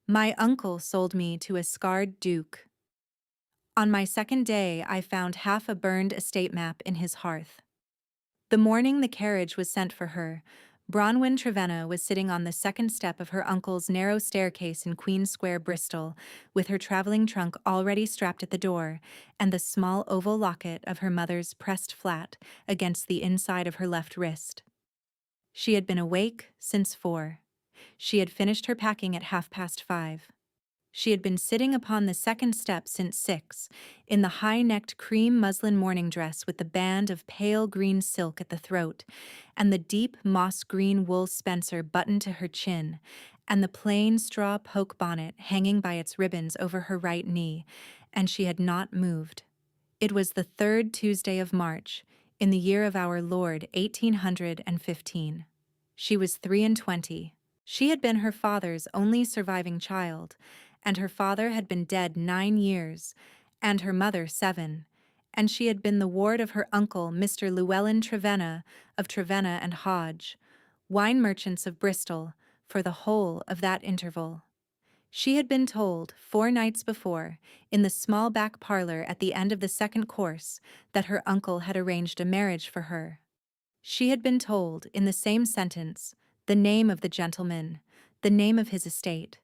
My uncle sold me to a scarred duke. On my second day, I found half a burned estate map in his hearth. The morning the carriage was sent for her, Bronwyn Trevenna was sitting on the second step of her uncle's narrow staircase in Queen Square, Bristol, with her traveling trunk already strapped at the door, and the small oval locket of her mother's pressed flat against the inside of her left wrist. She had been awake since 4. She had finished her packing at 5:30. She had been sitting upon the second step since 6, in the high-necked cream muslin morning dress with the band of pale green silk at the throat, and the deep moss-green wool spencer buttoned to her chin, and the plain straw poke bonnet hanging by its ribbons over her right knee, and she had not moved. It was the 3rd Tuesday of March, in the year of our Lord 1815. She was 23. She had been her father's only surviving child, and her father had been dead 9 years, and her mother 7, and she had been the ward of her uncle Mr. Llewellyn Trevenna of Trevenna and Hodge, wine merchants of Bristol, for the whole of that interval. She had been told 4 nights before, in the small back parlor at the end of the second course, that her uncle had arranged a marriage for her. She had been told, in the same sentence, the name of the gentleman, the name of his estate,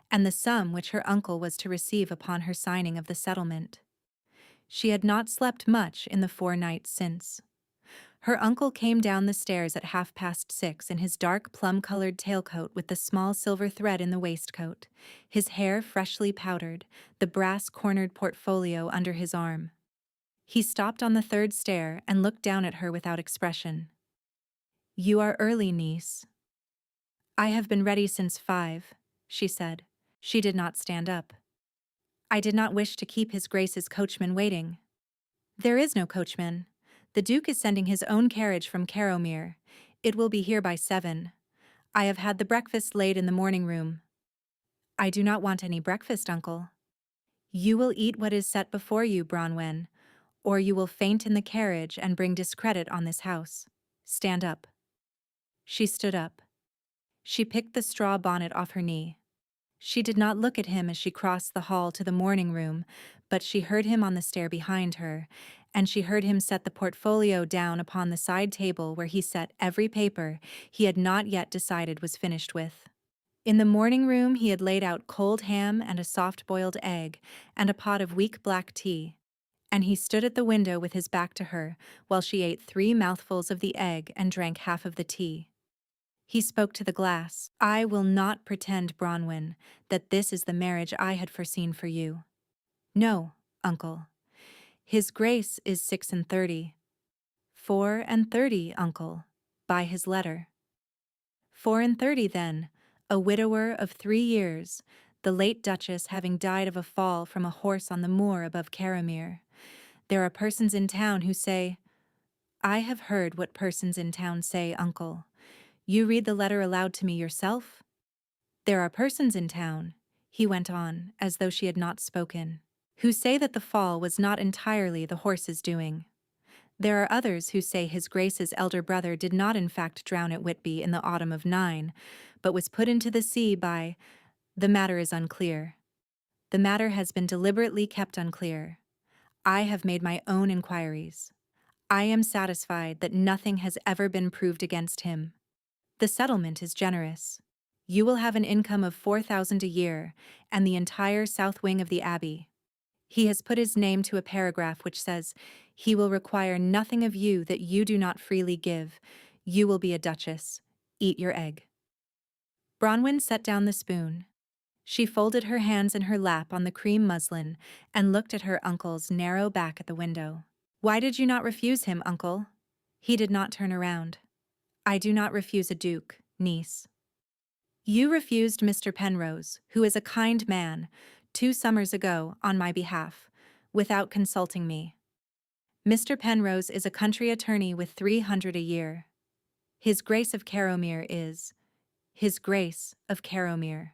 and the sum which her uncle was to receive upon her signing of the settlement. She had not slept much in the 4 nights since. Her uncle came down the stairs at 6:30 in his dark plum-colored tailcoat with the small silver thread in the waistcoat, his hair freshly powdered, the brass-cornered portfolio under his arm. He stopped on the 3rd stair and looked down at her without expression. "You are early, niece." "I have been ready since 5, she said. She did not stand up. "I did not wish to keep his Grace's coachman waiting." "There is no coachman. The Duke is sending his own carriage from Carrowmere. It will be here by 7. I have had the breakfast laid in the morning room." "I do not want any breakfast, uncle." "You will eat what is set before you, Bronwyn, or you will faint in the carriage and bring discredit on this house. Stand up." She stood up. She picked the straw bonnet off her knee. She did not look at him as she crossed the hall to the morning room, but she heard him on the stair behind her, and she heard him set the portfolio down upon the side table where he set every paper he had not yet decided was finished with. In the morning room he had laid out cold ham and a soft-boiled egg and a pot of weak black tea, and he stood at the window with his back to her while she ate 3 mouthfuls of the egg and drank half of the tea. He spoke to the glass. "I will not pretend, Bronwyn, that this is the marriage I had foreseen for you. No, uncle. His Grace is 36. 34, uncle, by his letter. 34, then, a widower of 3 years, the late Duchess having died of a fall from a horse on the moor above Carrowmere. There are persons in town who say—" "I have heard what persons in town say, uncle. You read the letter aloud to me yourself?" "There are persons in town," he went on, as though she had not spoken, "who say that the fall was not entirely the horse's doing. There are others who say his Grace's elder brother did not in fact drown at Whitby in the autumn of '9, but was put into the sea by— the matter is unclear. The matter has been deliberately kept unclear. I have made my own inquiries. I am satisfied that nothing has ever been proved against him. The settlement is generous. You will have an income of 4,000 a year, and the entire south wing of the Abbey. He has put his name to a paragraph which says, he will require nothing of you that you do not freely give. You will be a duchess. Eat your egg." Bronwyn set down the spoon. She folded her hands in her lap on the cream muslin and looked at her uncle's narrow back at the window. "Why did you not refuse him, uncle?" He did not turn around. "I do not refuse a duke, niece." "You refused Mr. Penrose, who is a kind man, 2 summers ago, on my behalf, without consulting me. Mr. Penrose is a country attorney with 300 a year. His Grace of Carrowmere is His Grace of Carrowmere.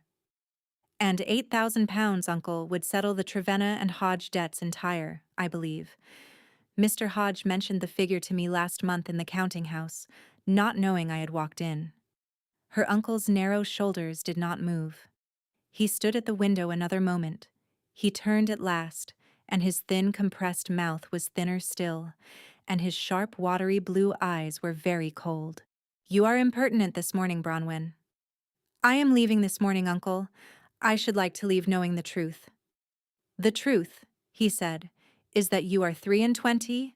And £8,000, uncle, would settle the Trevenna and Hodge debts entire, I believe. Mr. Hodge mentioned the figure to me last month in the counting-house, not knowing I had walked in." Her uncle's narrow shoulders did not move. He stood at the window another moment. He turned at last, and his thin, compressed mouth was thinner still, and his sharp, watery blue eyes were very cold. "You are impertinent this morning, Bronwyn." "I am leaving this morning, uncle. I should like to leave knowing the truth." "The truth," he said, "is that you are 23,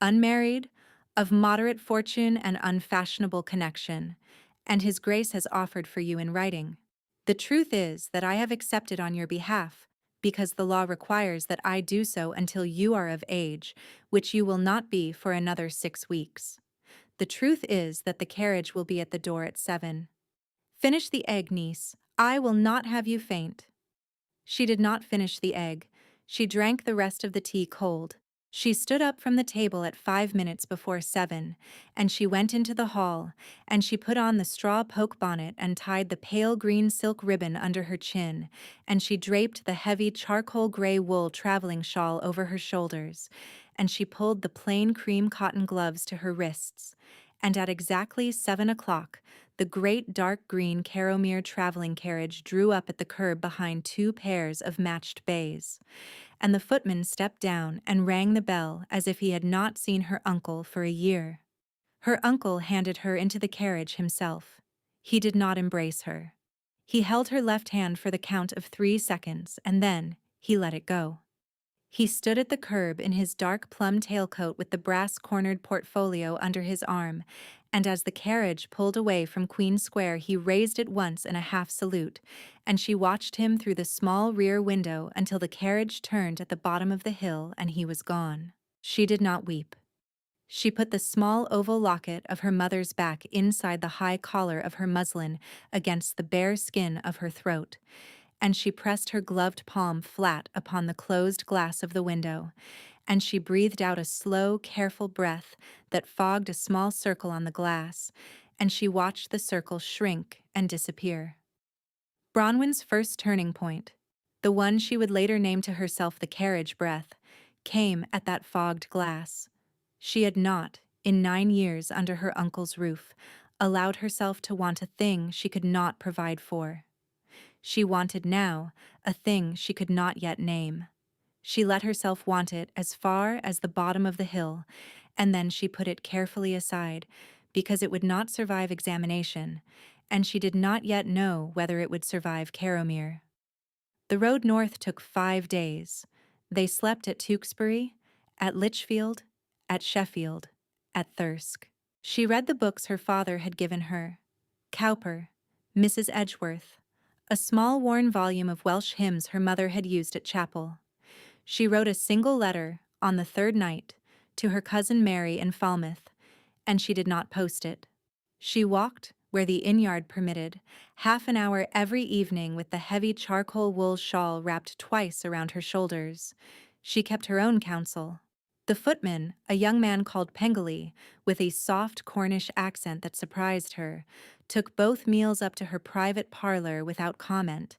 unmarried, of moderate fortune and unfashionable connection, and his grace has offered for you in writing. The truth is that I have accepted on your behalf, because the law requires that I do so until you are of age, which you will not be for another 6 weeks. The truth is that the carriage will be at the door at 7. Finish the egg, niece. I will not have you faint." She did not finish the egg. She drank the rest of the tea cold. She stood up from the table at 5 minutes before 7, and she went into the hall, and she put on the straw poke bonnet and tied the pale green silk ribbon under her chin, and she draped the heavy charcoal gray wool traveling shawl over her shoulders, and she pulled the plain cream cotton gloves to her wrists, and at exactly 7 o'clock, the great dark green Caromere traveling carriage drew up at the curb behind 2 pairs of matched bays, and the footman stepped down and rang the bell as if he had not seen her uncle for a year. Her uncle handed her into the carriage himself. He did not embrace her. He held her left hand for the count of 3 seconds, and then he let it go. He stood at the curb in his dark plum tailcoat with the brass-cornered portfolio under his arm, and as the carriage pulled away from Queen Square he raised it once in a half-salute, and she watched him through the small rear window until the carriage turned at the bottom of the hill and he was gone. She did not weep. She put the small oval locket of her mother's back inside the high collar of her muslin against the bare skin of her throat, and she pressed her gloved palm flat upon the closed glass of the window, and she breathed out a slow, careful breath that fogged a small circle on the glass, and she watched the circle shrink and disappear. Bronwyn's first turning point, the one she would later name to herself the carriage breath, came at that fogged glass. She had not, in 9 years under her uncle's roof, allowed herself to want a thing she could not provide for. She wanted now a thing she could not yet name. She let herself want it as far as the bottom of the hill, and then she put it carefully aside, because it would not survive examination, and she did not yet know whether it would survive Caromere. The road north took 5 days. They slept at Tewkesbury, at Lichfield, at Sheffield, at Thirsk. She read the books her father had given her: Cowper, Mrs. Edgeworth, a small worn volume of Welsh hymns her mother had used at chapel. She wrote a single letter, on the 3rd night, to her cousin Mary in Falmouth, and she did not post it. She walked, where the inn-yard permitted, half an hour every evening with the heavy charcoal wool shawl wrapped twice around her shoulders. She kept her own counsel. The footman, a young man called Pengelly, with a soft Cornish accent that surprised her, took both meals up to her private parlor without comment,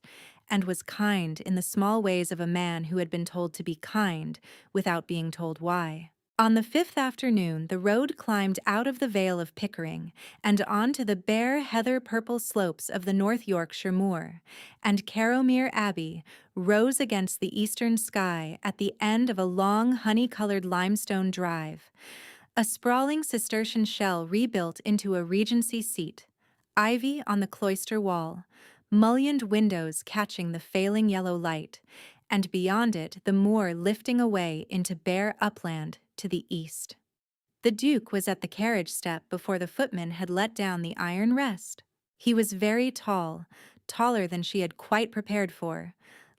and was kind in the small ways of a man who had been told to be kind without being told why. On the 5th afternoon, the road climbed out of the Vale of Pickering and onto the bare heather-purple slopes of the North Yorkshire moor, and Caromere Abbey rose against the eastern sky at the end of a long honey-colored limestone drive, a sprawling Cistercian shell rebuilt into a Regency seat, ivy on the cloister wall, mullioned windows catching the failing yellow light, and beyond it the moor lifting away into bare upland to the east. The Duke was at the carriage step before the footman had let down the iron rest. He was very tall, taller than she had quite prepared for,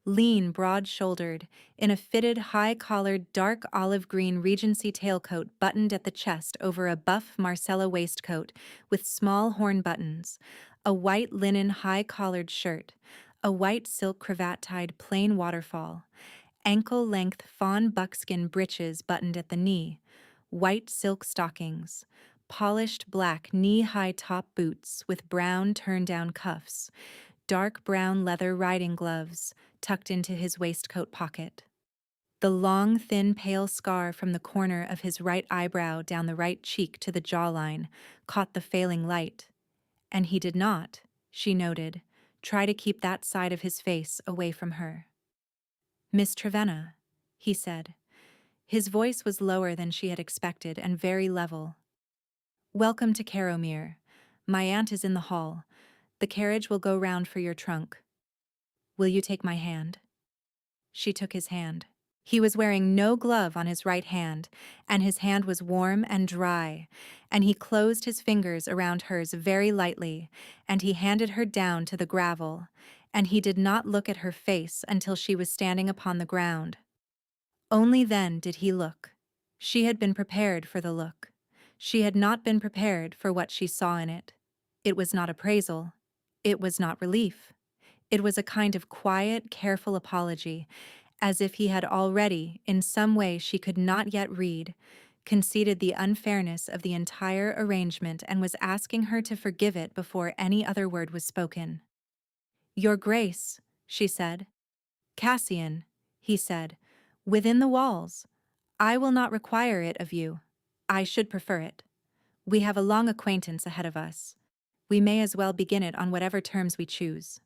lean, broad-shouldered, in a fitted, high-collared, dark olive-green Regency tailcoat buttoned at the chest over a buff Marcella waistcoat with small horn buttons, a white linen high-collared shirt, a white silk cravat-tied plain waterfall, ankle-length fawn buckskin breeches buttoned at the knee, white silk stockings, polished black knee-high top boots with brown turn-down cuffs, dark brown leather riding gloves tucked into his waistcoat pocket. The long, thin, pale scar from the corner of his right eyebrow down the right cheek to the jawline caught the failing light, and he did not, she noted, Try to keep that side of his face away from her. Miss Trevenna, he said. His voice was lower than she had expected and very level. Welcome to Caromere. My aunt is in the hall. The carriage will go round for your trunk. Will you take my hand? She took his hand. He was wearing no glove on his right hand, and his hand was warm and dry, and he closed his fingers around hers very lightly, and he handed her down to the gravel, and he did not look at her face until she was standing upon the ground. Only then did he look. She had been prepared for the look. She had not been prepared for what she saw in it. It was not appraisal. It was not relief. It was a kind of quiet, careful apology, as if he had already, in some way she could not yet read, conceded the unfairness of the entire arrangement and was asking her to forgive it before any other word was spoken. Your Grace, she said. Cassian, he said, within the walls. I will not require it of you. I should prefer it. We have a long acquaintance ahead of us. We may as well begin it on whatever terms we choose.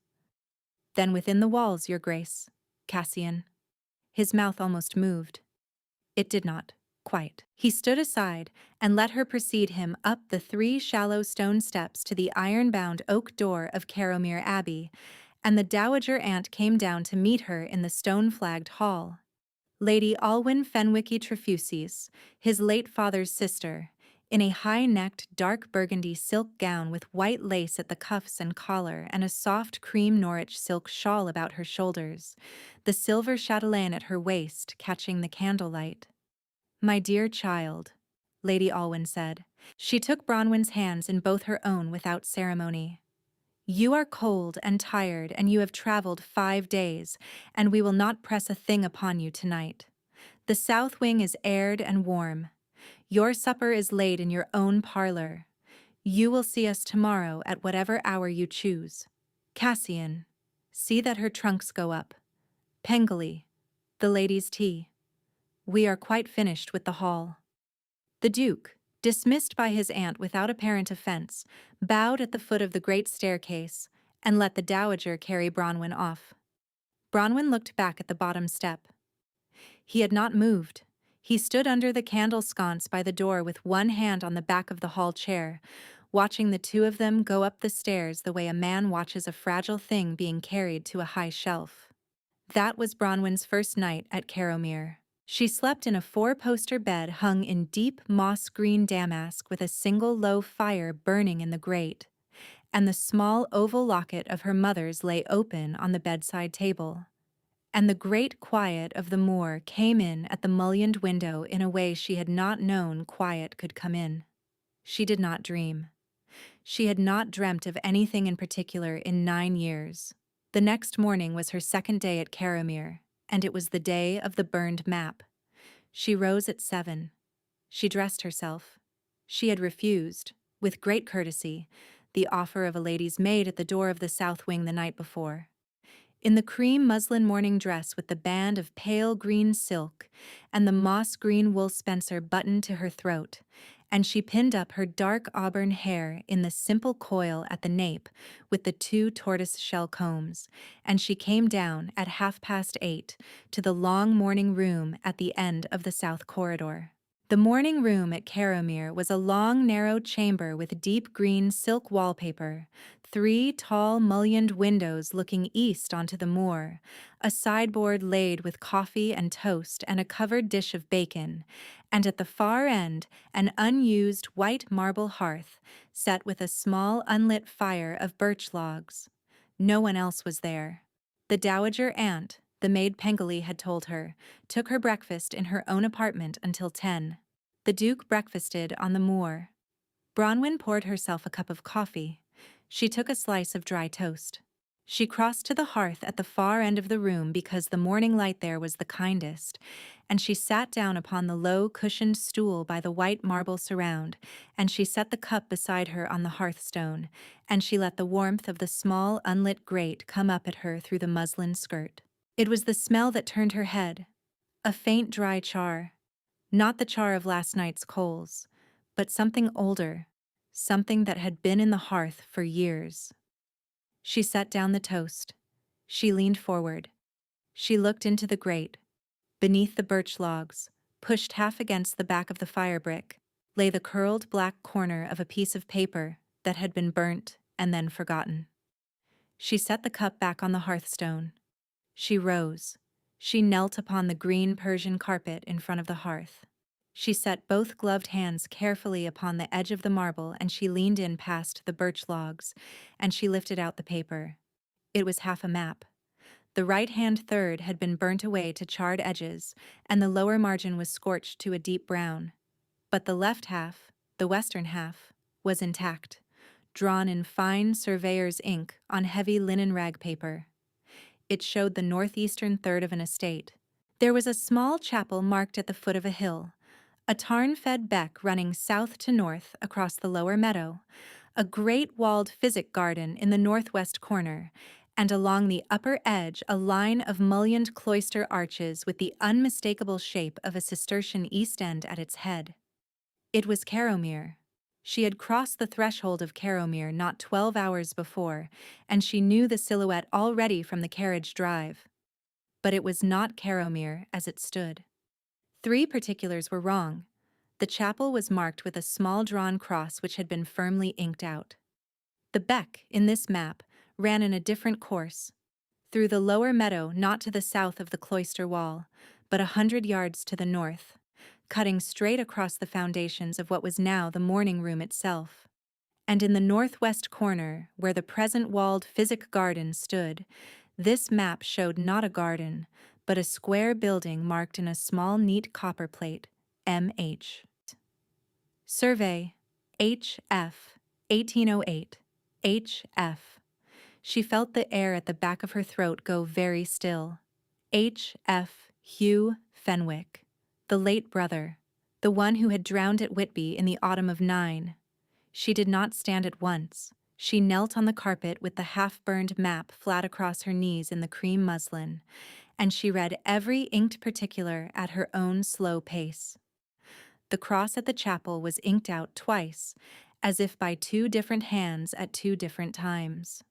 Then within the walls, Your Grace, Cassian. His mouth almost moved. It did not, quite. He stood aside and let her precede him up the 3 shallow stone steps to the iron-bound oak door of Caromere Abbey, and the dowager aunt came down to meet her in the stone-flagged hall. Lady Alwyn Fenwicky Trefusis, his late father's sister, in a high-necked dark burgundy silk gown with white lace at the cuffs and collar and a soft cream Norwich silk shawl about her shoulders, the silver chatelaine at her waist catching the candlelight. My dear child, Lady Alwyn said. She took Bronwyn's hands in both her own without ceremony. You are cold and tired, and you have traveled 5 days, and we will not press a thing upon you tonight. The south wing is aired and warm. Your supper is laid in your own parlor. You will see us tomorrow at whatever hour you choose. Cassian, see that her trunks go up. Pengelly, the ladies' tea. We are quite finished with the hall. The Duke, dismissed by his aunt without apparent offense, bowed at the foot of the great staircase and let the dowager carry Bronwyn off. Bronwyn looked back at the bottom step. He had not moved. He stood under the candle sconce by the door with one hand on the back of the hall chair, watching the two of them go up the stairs the way a man watches a fragile thing being carried to a high shelf. That was Bronwyn's first night at Caromere. She slept in a 4-poster bed hung in deep moss-green damask with a single low fire burning in the grate, and the small oval locket of her mother's lay open on the bedside table. And the great quiet of the moor came in at the mullioned window in a way she had not known quiet could come in. She did not dream. She had not dreamt of anything in particular in 9 years. The next morning was her second day at Caromere, and it was the day of the burned map. She rose at 7. She dressed herself. She had refused, with great courtesy, the offer of a lady's maid at the door of the south wing the night before. In the cream muslin morning dress with the band of pale green silk and the moss-green wool spencer buttoned to her throat, and she pinned up her dark auburn hair in the simple coil at the nape with the 2 tortoise-shell combs, and she came down at 8:30 to the long morning room at the end of the south corridor. The morning room at Caromere was a long, narrow chamber with deep green silk wallpaper, 3 tall, mullioned windows looking east onto the moor, a sideboard laid with coffee and toast and a covered dish of bacon, and at the far end an unused white marble hearth set with a small unlit fire of birch logs. No one else was there. The dowager aunt, the maid Pengelly had told her, took her breakfast in her own apartment until 10. The Duke breakfasted on the moor. Bronwyn poured herself a cup of coffee. She took a slice of dry toast. She crossed to the hearth at the far end of the room because the morning light there was the kindest, and she sat down upon the low cushioned stool by the white marble surround, and she set the cup beside her on the hearthstone, and she let the warmth of the small unlit grate come up at her through the muslin skirt. It was the smell that turned her head, a faint dry char, not the char of last night's coals, but something older, something that had been in the hearth for years. She set down the toast. She leaned forward. She looked into the grate. Beneath the birch logs, pushed half against the back of the fire brick, lay the curled black corner of a piece of paper that had been burnt and then forgotten. She set the cup back on the hearthstone. She rose. She knelt upon the green Persian carpet in front of the hearth. She set both gloved hands carefully upon the edge of the marble, and she leaned in past the birch logs, and she lifted out the paper. It was half a map. The right-hand third had been burnt away to charred edges, and the lower margin was scorched to a deep brown. But the left half, the western half, was intact, drawn in fine surveyor's ink on heavy linen rag paper. It showed the northeastern third of an estate. There was a small chapel marked at the foot of a hill, a tarn-fed beck running south to north across the lower meadow, a great walled physic garden in the northwest corner, and along the upper edge a line of mullioned cloister arches with the unmistakable shape of a Cistercian east end at its head. It was Carrowmere. She had crossed the threshold of Carrowmere not 12 hours before, and she knew the silhouette already from the carriage drive. But it was not Carrowmere as it stood. 3 particulars were wrong. The chapel was marked with a small drawn cross which had been firmly inked out. The beck, in this map, ran in a different course, through the lower meadow not to the south of the cloister wall, but 100 yards to the north, cutting straight across the foundations of what was now the morning room itself. And in the northwest corner, where the present walled physic garden stood, this map showed not a garden, but a square building marked in a small neat copper plate, M.H. Survey, H.F., 1808, H.F. She felt the air at the back of her throat go very still. H.F. Hugh Fenwick, the late brother, the one who had drowned at Whitby in the autumn of '9. She did not stand at once. She knelt on the carpet with the half-burned map flat across her knees in the cream muslin, and she read every inked particular at her own slow pace. The cross at the chapel was inked out twice, as if by 2 different hands at 2 different times.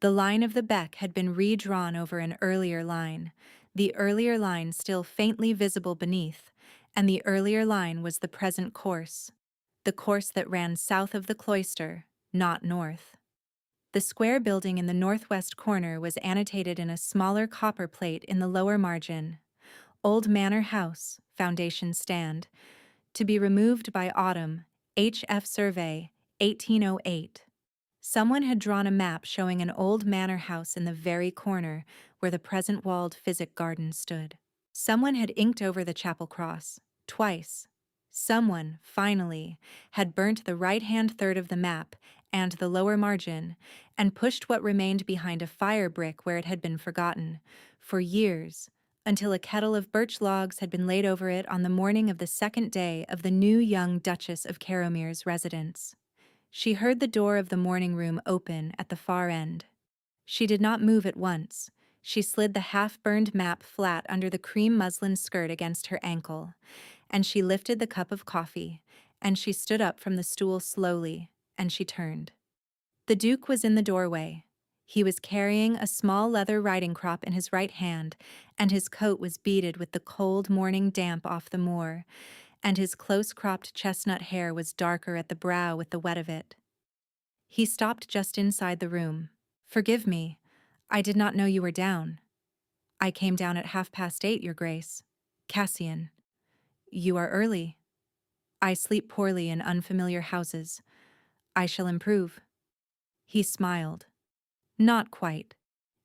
The line of the beck had been redrawn over an earlier line, the earlier line still faintly visible beneath, and the earlier line was the present course, the course that ran south of the cloister, not north. The square building in the northwest corner was annotated in a smaller copper plate in the lower margin. Old Manor House, foundation stand, to be removed by autumn, H.F. Survey, 1808. Someone had drawn a map showing an old manor house in the very corner where the present walled physic garden stood. Someone had inked over the chapel cross, twice. Someone, finally, had burnt the right-hand third of the map and the lower margin, and pushed what remained behind a fire brick where it had been forgotten, for years, until a kettle of birch logs had been laid over it on the morning of the 2nd day of the new young Duchess of Carrowmere's residence. She heard the door of the morning room open at the far end. She did not move at once. She slid the half-burned map flat under the cream muslin skirt against her ankle, and she lifted the cup of coffee, and she stood up from the stool slowly, and she turned. The Duke was in the doorway. He was carrying a small leather riding crop in his right hand, and his coat was beaded with the cold morning damp off the moor, and his close-cropped chestnut hair was darker at the brow with the wet of it. He stopped just inside the room. "Forgive me. I did not know you were down." "I came down at 8:30, Your Grace." "Cassian." "You are early." "I sleep poorly in unfamiliar houses. I shall improve." He smiled. Not quite.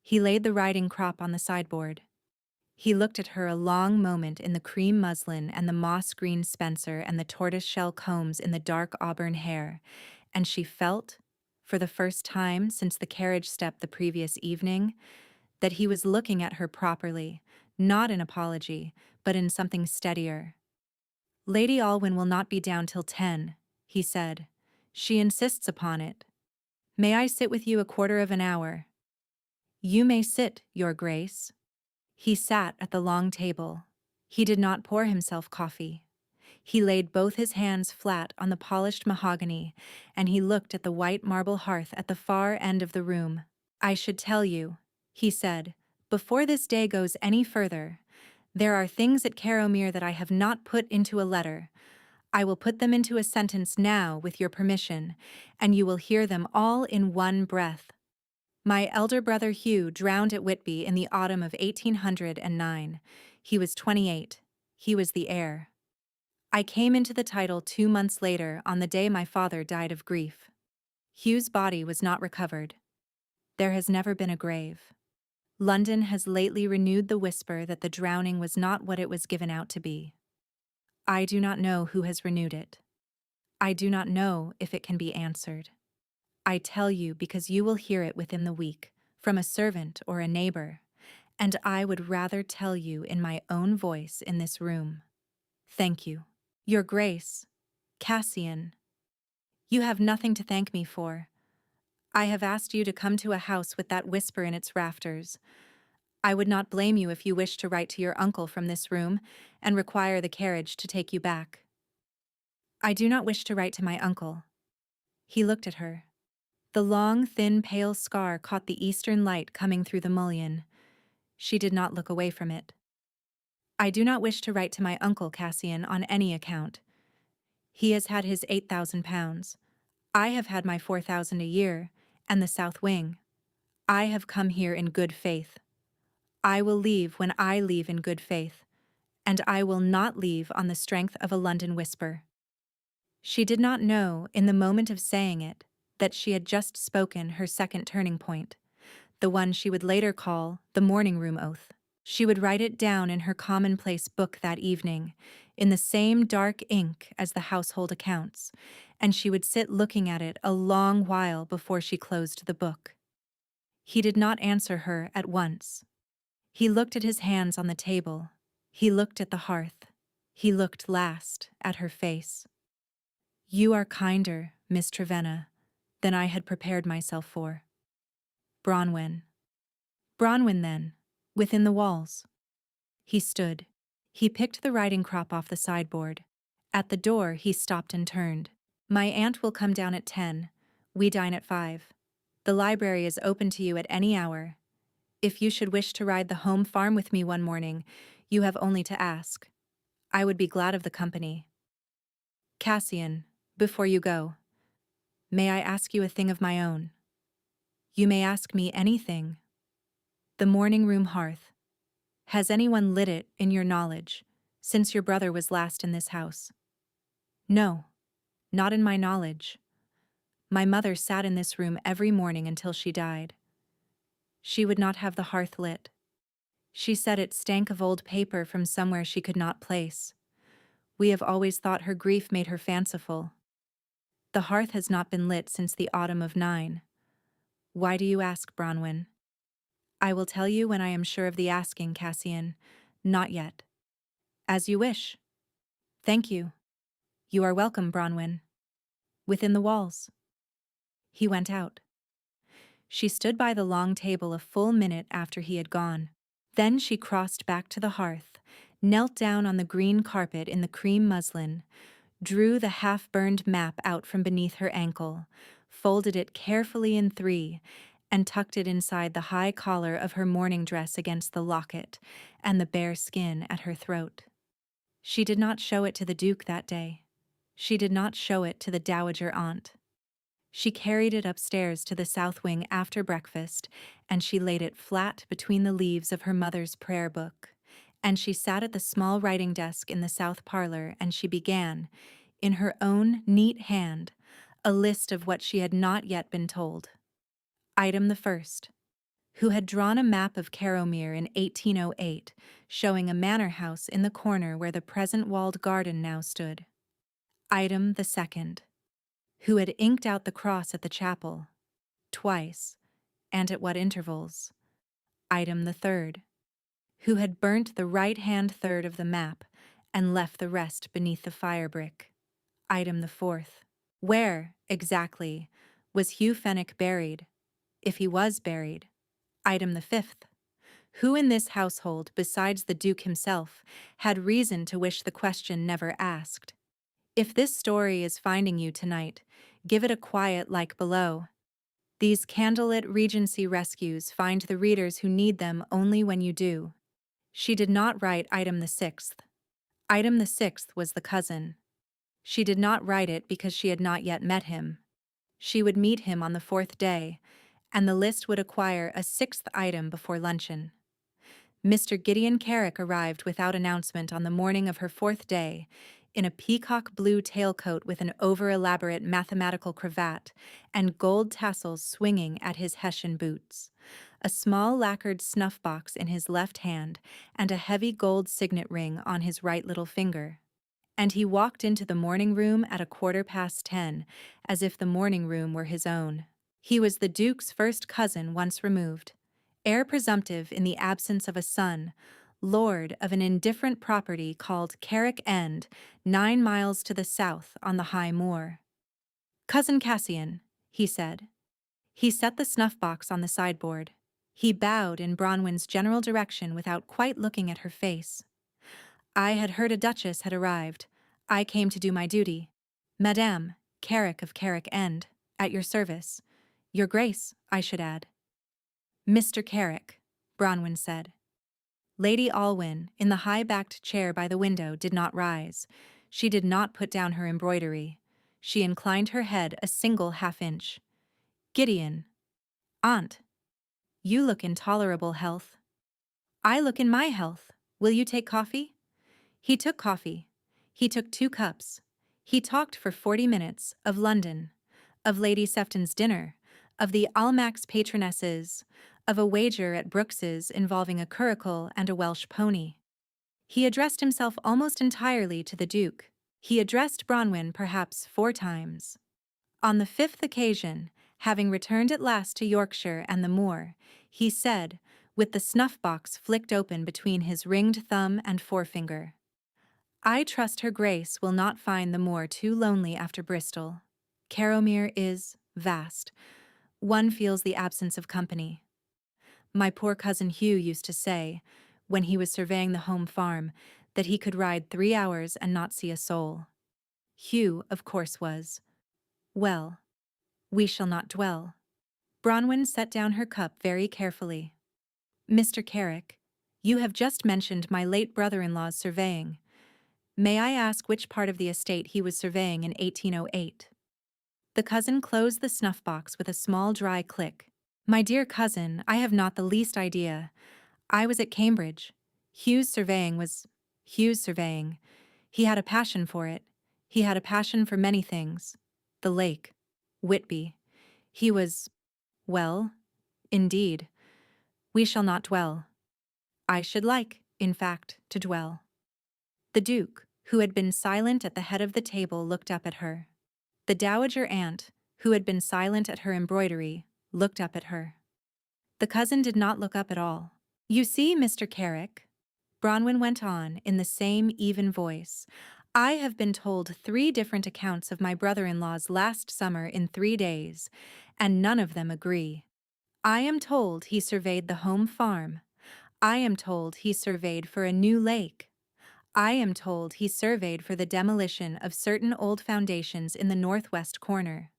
He laid the riding crop on the sideboard. He looked at her a long moment in the cream muslin and the moss-green spencer and the tortoise-shell combs in the dark auburn hair, and she felt, for the first time since the carriage step the previous evening, that he was looking at her properly, not in apology, but in something steadier. "Lady Alwyn will not be down till 10, he said. "She insists upon it. May I sit with you a quarter of an hour?" "You may sit, Your Grace." He sat at the long table. He did not pour himself coffee. He laid both his hands flat on the polished mahogany, and he looked at the white marble hearth at the far end of the room. I should tell you, he said, before this day goes any further. There are things at Caromere that I have not put into a letter. I will put them into a sentence now with your permission, and you will hear them all in one breath. My elder brother Hugh drowned at Whitby in the autumn of 1809. He was 28. He was the heir. I came into the title 2 months later on the day my father died of grief. Hugh's body was not recovered. There has never been a grave. London has lately renewed the whisper that the drowning was not what it was given out to be. I do not know who has renewed it. I do not know if it can be answered. I tell you because you will hear it within the week, from a servant or a neighbor, and I would rather tell you in my own voice in this room. Thank you. Your Grace, Cassian. You have nothing to thank me for. I have asked you to come to a house with that whisper in its rafters. I would not blame you if you wished to write to your uncle from this room and require the carriage to take you back. I do not wish to write to my uncle. He looked at her. The long, thin, pale scar caught the eastern light coming through the mullion. She did not look away from it. I do not wish to write to my uncle, Cassian, on any account. He has had his £8,000. I have had my 4,000 a year, and the south wing. I have come here in good faith. I will leave when I leave in good faith, and I will not leave on the strength of a London whisper. She did not know, in the moment of saying it, that she had just spoken her second turning point, the one she would later call the morning room oath. She would write it down in her commonplace book that evening, in the same dark ink as the household accounts, and she would sit looking at it a long while before she closed the book. He did not answer her at once. He looked at his hands on the table. He looked at the hearth. He looked last at her face. You are kinder, Miss Trevenna, than I had prepared myself for. Bronwyn. Bronwyn, then, within the walls. He stood. He picked the writing crop off the sideboard. At the door, he stopped and turned. My aunt will come down at 10. We dine at 5. The library is open to you at any hour. If you should wish to ride the home farm with me one morning, you have only to ask. I would be glad of the company. Cassian, before you go, may I ask you a thing of my own? You may ask me anything. The morning room hearth. Has anyone lit it, in your knowledge, since your brother was last in this house? No, not in my knowledge. My mother sat in this room every morning until she died. She would not have the hearth lit. She said it stank of old paper from somewhere she could not place. We have always thought her grief made her fanciful. The hearth has not been lit since the autumn of '09. Why do you ask, Bronwyn? I will tell you when I am sure of the asking, Cassian. Not yet. As you wish. Thank you. You are welcome, Bronwyn. Within the walls. He went out. She stood by the long table a full minute after he had gone. Then she crossed back to the hearth, knelt down on the green carpet in the cream muslin, drew the half-burned map out from beneath her ankle, folded it carefully in 3, and tucked it inside the high collar of her morning dress against the locket and the bare skin at her throat. She did not show it to the Duke that day. She did not show it to the dowager aunt. She carried it upstairs to the south wing after breakfast, and she laid it flat between the leaves of her mother's prayer book. And she sat at the small writing desk in the south parlor, and she began, in her own neat hand, a list of what she had not yet been told. Item the first. Who had drawn a map of Caromere in 1808, showing a manor house in the corner where the present walled garden now stood. Item the second. Who had inked out the cross at the chapel, twice, and at what intervals. Item the third. Who had burnt the right-hand third of the map and left the rest beneath the fire brick. Item the fourth. Where, exactly, was Hugh Fenwick buried, if he was buried? Item the fifth. Who in this household, besides the Duke himself, had reason to wish the question never asked? If this story is finding you tonight, give it a quiet like below. These candlelit Regency rescues find the readers who need them only when you do. She did not write item the sixth. Item the sixth was the cousin. She did not write it because she had not yet met him. She would meet him on the fourth day, and the list would acquire a sixth item before luncheon. Mr. Gideon Carrick arrived without announcement on the morning of her fourth day, in a peacock blue tailcoat with an over-elaborate mathematical cravat and gold tassels swinging at his Hessian boots, a small lacquered snuff box in his left hand, and a heavy gold signet ring on his right little finger. And he walked into the morning room at 10:15, as if the morning room were his own. He was the Duke's first cousin once removed, heir presumptive in the absence of a son, lord of an indifferent property called Carrick End, 9 miles to the south on the high moor. "Cousin Cassian," he said. He set the snuff-box on the sideboard. He bowed in Bronwyn's general direction without quite looking at her face. "I had heard a duchess had arrived. I came to do my duty. Madame, Carrick of Carrick End, at your service. Your Grace, I should add." "Mr. Carrick," Bronwyn said. Lady Alwyn, in the high-backed chair by the window, did not rise. She did not put down her embroidery. She inclined her head a single half-inch. "Gideon. Aunt. You look in tolerable health." "I look in my health. Will you take coffee?" He took coffee. He took 2 cups. He talked for 40 minutes of London, of Lady Sefton's dinner, of the Almack's patronesses, of a wager at Brooks's involving a curricle and a Welsh pony. He addressed himself almost entirely to the Duke. He addressed Bronwyn perhaps 4 times. On the 5th occasion, having returned at last to Yorkshire and the moor, he said, with the snuff-box flicked open between his ringed thumb and forefinger, "I trust her Grace will not find the moor too lonely after Bristol. Carrowmere is vast. One feels the absence of company. My poor cousin Hugh used to say, when he was surveying the home farm, that he could ride 3 hours and not see a soul. Hugh, of course, was. Well, we shall not dwell." Bronwyn set down her cup very carefully. "Mr. Carrick, you have just mentioned my late brother-in-law's surveying. May I ask which part of the estate he was surveying in 1808? The cousin closed the snuff-box with a small dry click. "My dear cousin, I have not the least idea. I was at Cambridge. Hugh's surveying. He had a passion for it. He had a passion for many things. The lake. Whitby. He was, well, indeed. We shall not dwell. I should like, in fact, to dwell." The Duke, who had been silent at the head of the table, looked up at her. The dowager aunt, who had been silent at her embroidery, looked up at her. The cousin did not look up at all. "You see, Mr. Carrick," Bronwyn went on in the same even voice, "I have been told 3 different accounts of my brother-in-law's last summer in 3 days, and none of them agree. I am told he surveyed the home farm. I am told he surveyed for a new lake. I am told he surveyed for the demolition of certain old foundations in the northwest corner.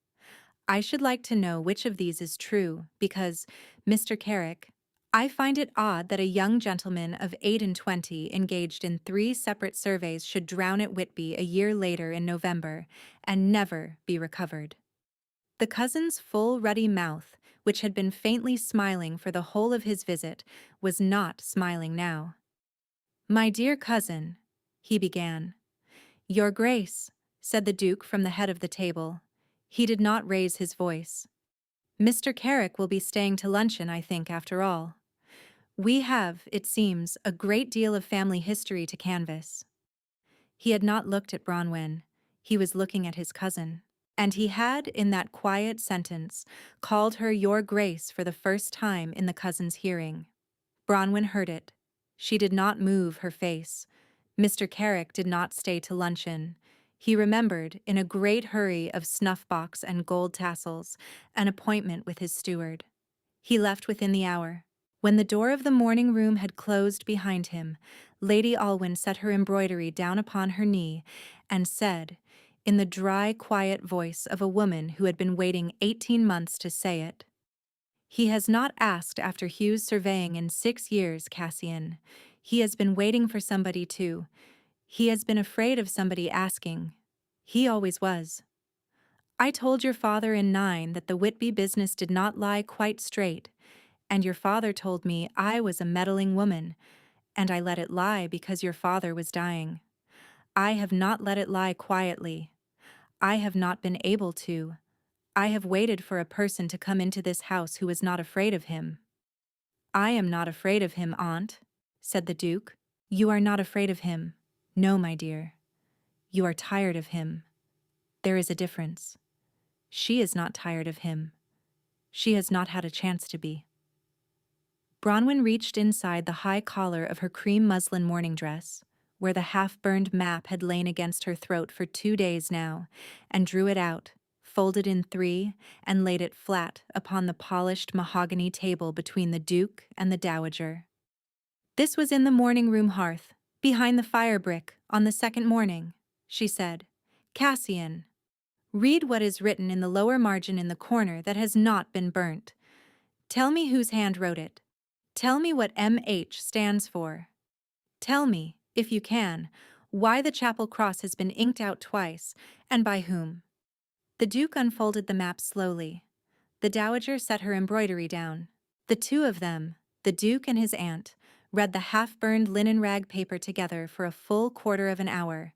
I should like to know which of these is true, because, Mr. Carrick, I find it odd that a young gentleman of 28 engaged in 3 separate surveys should drown at Whitby a year later in November, and never be recovered." The cousin's full ruddy mouth, which had been faintly smiling for the whole of his visit, was not smiling now. "My dear cousin," he began. "Your Grace," said the Duke from the head of the table. He did not raise his voice. "Mr. Carrick will be staying to luncheon, I think, after all. We have, it seems, a great deal of family history to canvass." He had not looked at Bronwyn. He was looking at his cousin. And he had, in that quiet sentence, called her Your Grace for the first time in the cousin's hearing. Bronwyn heard it. She did not move her face. Mr. Carrick did not stay to luncheon. He remembered, in a great hurry of snuff-box and gold tassels, an appointment with his steward. He left within the hour. When the door of the morning room had closed behind him, Lady Alwyn set her embroidery down upon her knee and said, in the dry, quiet voice of a woman who had been waiting 18 months to say it, He has not asked after Hugh's surveying in 6 years, Cassian. He has been waiting for somebody to. He has been afraid of somebody asking. He always was. I told your father in 9 that the Whitby business did not lie quite straight, and your father told me I was a meddling woman, and I let it lie because your father was dying. I have not let it lie quietly. I have not been able to. I have waited for a person to come into this house who was not afraid of him. I am not afraid of him, Aunt, said the Duke. You are not afraid of him. No, my dear. You are tired of him. There is a difference. She is not tired of him. She has not had a chance to be. Bronwyn reached inside the high collar of her cream muslin morning dress, where the half-burned map had lain against her throat for 2 days now, and drew it out, folded in 3, and laid it flat upon the polished mahogany table between the Duke and the Dowager. This was in the morning-room hearth, behind the fire-brick, on the second morning, she said. Cassian, read what is written in the lower margin in the corner that has not been burnt. Tell me whose hand wrote it. Tell me what M.H. stands for. Tell me, if you can, why the chapel cross has been inked out twice, and by whom. The Duke unfolded the map slowly. The Dowager set her embroidery down. The two of them, the Duke and his aunt, read the half-burned linen rag paper together for a full quarter of an hour,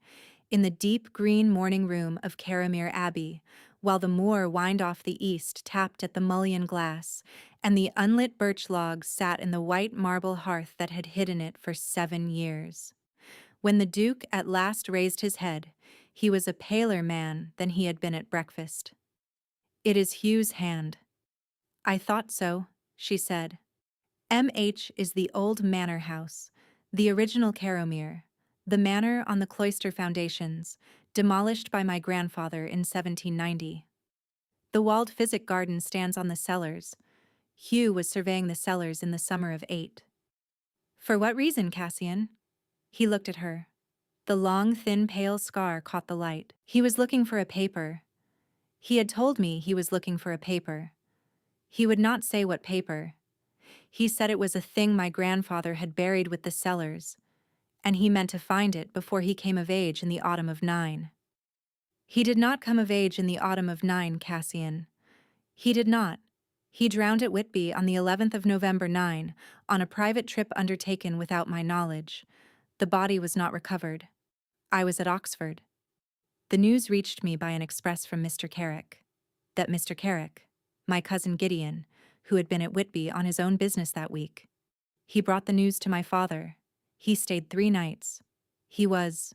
in the deep green morning room of Caramere Abbey, while the moor wind off the east tapped at the mullion glass, and the unlit birch logs sat in the white marble hearth that had hidden it for 7 years. When the Duke at last raised his head, he was a paler man than he had been at breakfast. It is Hugh's hand. I thought so, she said. M.H. is the old manor house, the original Caramere, the manor on the cloister foundations, demolished by my grandfather in 1790. The walled physic garden stands on the cellars. Hugh was surveying the cellars in the summer of 8. For what reason, Cassian? He looked at her. The long, thin, pale scar caught the light. He was looking for a paper. He had told me he was looking for a paper. He would not say what paper. He said it was a thing my grandfather had buried with the cellars, and he meant to find it before he came of age in the autumn of 9. He did not come of age in the autumn of 9, Cassian. He did not. He drowned at Whitby on the 11th of November 9, on a private trip undertaken without my knowledge. The body was not recovered. I was at Oxford. The news reached me by an express from Mr. Carrick. That Mr. Carrick, my cousin Gideon, who had been at Whitby on his own business that week. He brought the news to my father. He stayed 3 nights. He was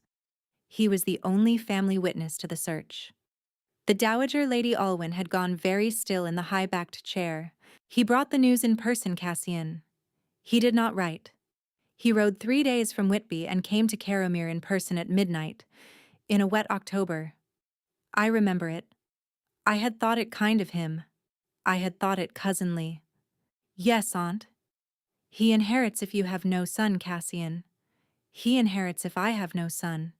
the only family witness to the search. The Dowager Lady Alwyn had gone very still in the high-backed chair. He brought the news in person, Cassian. He did not write. He rode 3 days from Whitby and came to Caramere in person at midnight, in a wet October. I remember it. I had thought it kind of him. I had thought it cousinly. Yes, Aunt. He inherits if you have no son, Cassian. He inherits if I have no son.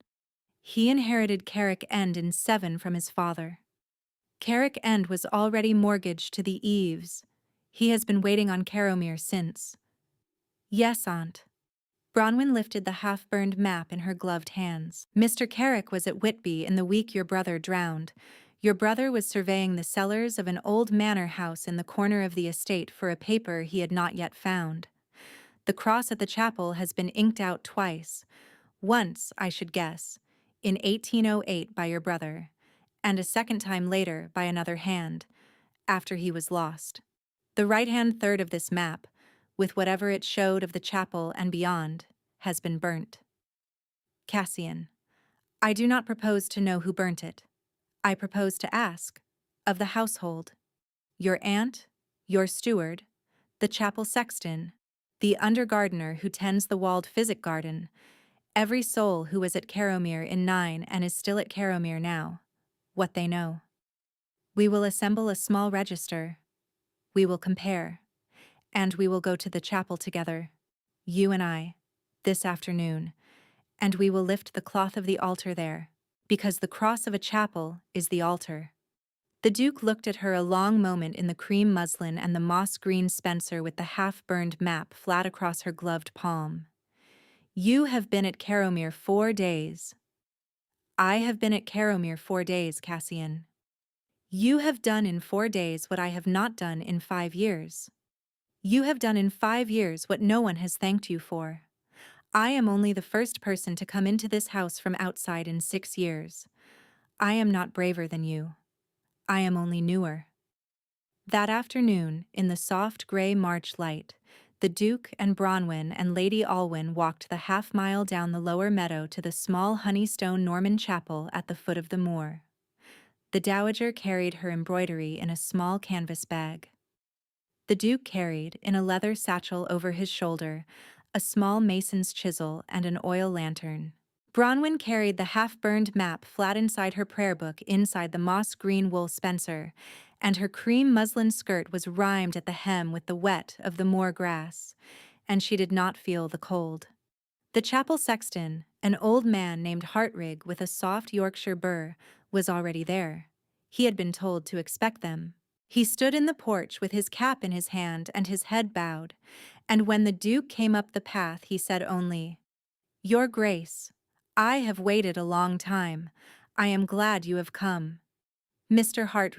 He inherited Carrick End in 7 from his father. Carrick End was already mortgaged to the Eaves. He has been waiting on Caramere since. Yes, Aunt. Bronwyn lifted the half-burned map in her gloved hands. Mr. Carrick was at Whitby in the week your brother drowned. Your brother was surveying the cellars of an old manor house in the corner of the estate for a paper he had not yet found. The cross at the chapel has been inked out twice. Once, I should guess, in 1808 by your brother, and a second time later by another hand, after he was lost. The right-hand third of this map, with whatever it showed of the chapel and beyond, has been burnt. Cassian, I do not propose to know who burnt it. I propose to ask, of the household, your aunt, your steward, the chapel sexton, the under-gardener who tends the walled physic garden, every soul who was at Caramere in 9 and is still at Caramere now, what they know. We will assemble a small register. We will compare. And we will go to the chapel together, you and I, this afternoon, and we will lift the cloth of the altar there, because the cross of a chapel is the altar. The Duke looked at her a long moment in the cream muslin and the moss-green spencer with the half-burned map flat across her gloved palm. "You have been at Caromere 4 days. I have been at Caromere 4 days, Cassian. You have done in 4 days what I have not done in 5 years. You have done in 5 years what no one has thanked you for. I am only the first person to come into this house from outside in 6 years. I am not braver than you. I am only newer." That afternoon, in the soft gray March light, the Duke and Bronwyn and Lady Alwyn walked the half-mile down the lower meadow to the small honeystone Norman chapel at the foot of the moor. The Dowager carried her embroidery in a small canvas bag. The Duke carried, in a leather satchel over his shoulder, a small mason's chisel and an oil lantern. Bronwyn carried the half-burned map flat inside her prayer book inside the moss-green wool spencer, and her cream muslin skirt was rimed at the hem with the wet of the moor grass, and she did not feel the cold. The chapel sexton, an old man named Hearth with a soft Yorkshire burr, was already there. He had been told to expect them. He stood in the porch with his cap in his hand and his head bowed, and when the Duke came up the path he said only, "Your Grace, I have waited a long time. I am glad you have come. Mr. Hearth,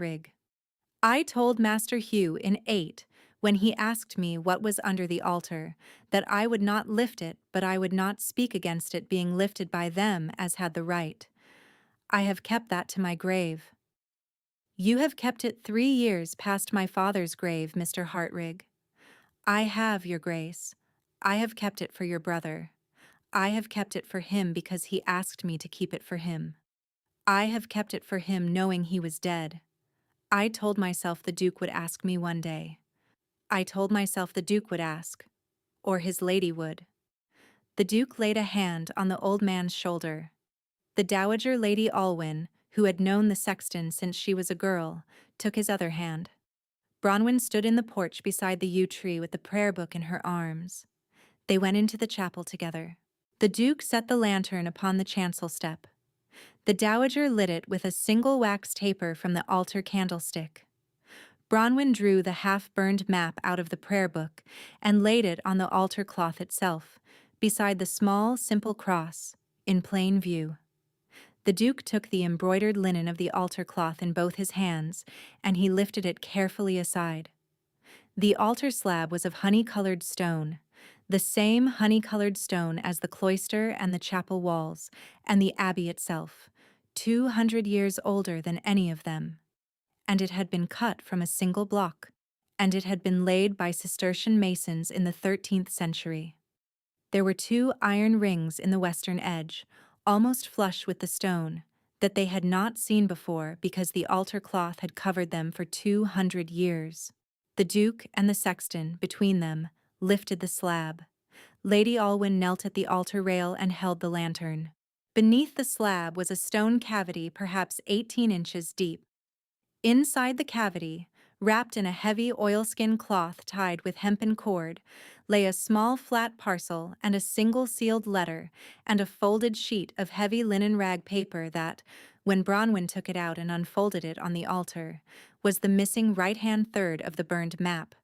I told Master Hugh in 8, when he asked me what was under the altar, that I would not lift it, but I would not speak against it being lifted by them as had the right. I have kept that to my grave." "You have kept it 3 years past my father's grave, Mr. Hearth. I have, Your Grace. I have kept it for your brother. I have kept it for him because he asked me to keep it for him. I have kept it for him knowing he was dead. I told myself the Duke would ask me one day. I told myself the Duke would ask, or his lady would." The Duke laid a hand on the old man's shoulder. The Dowager Lady Alwyn, who had known the sexton since she was a girl, took his other hand. Bronwyn stood in the porch beside the yew tree with the prayer book in her arms. They went into the chapel together. The Duke set the lantern upon the chancel step. The Dowager lit it with a single wax taper from the altar candlestick. Bronwyn drew the half-burned map out of the prayer book and laid it on the altar cloth itself, beside the small, simple cross, in plain view. The Duke took the embroidered linen of the altar cloth in both his hands, and he lifted it carefully aside. The altar slab was of honey-colored stone, the same honey-colored stone as the cloister and the chapel walls, and the abbey itself, 200 years older than any of them. And it had been cut from a single block, and it had been laid by Cistercian masons in the 13th century. There were 2 iron rings in the western edge, almost flush with the stone, that they had not seen before because the altar cloth had covered them for 200 years. The Duke and the sexton, between them, lifted the slab. Lady Alwyn knelt at the altar rail and held the lantern. Beneath the slab was a stone cavity perhaps 18 inches deep. Inside the cavity, wrapped in a heavy oilskin cloth tied with hempen cord, lay a small flat parcel and a single sealed letter and a folded sheet of heavy linen rag paper that, when Bronwyn took it out and unfolded it on the altar, was the missing right-hand third of the burned map.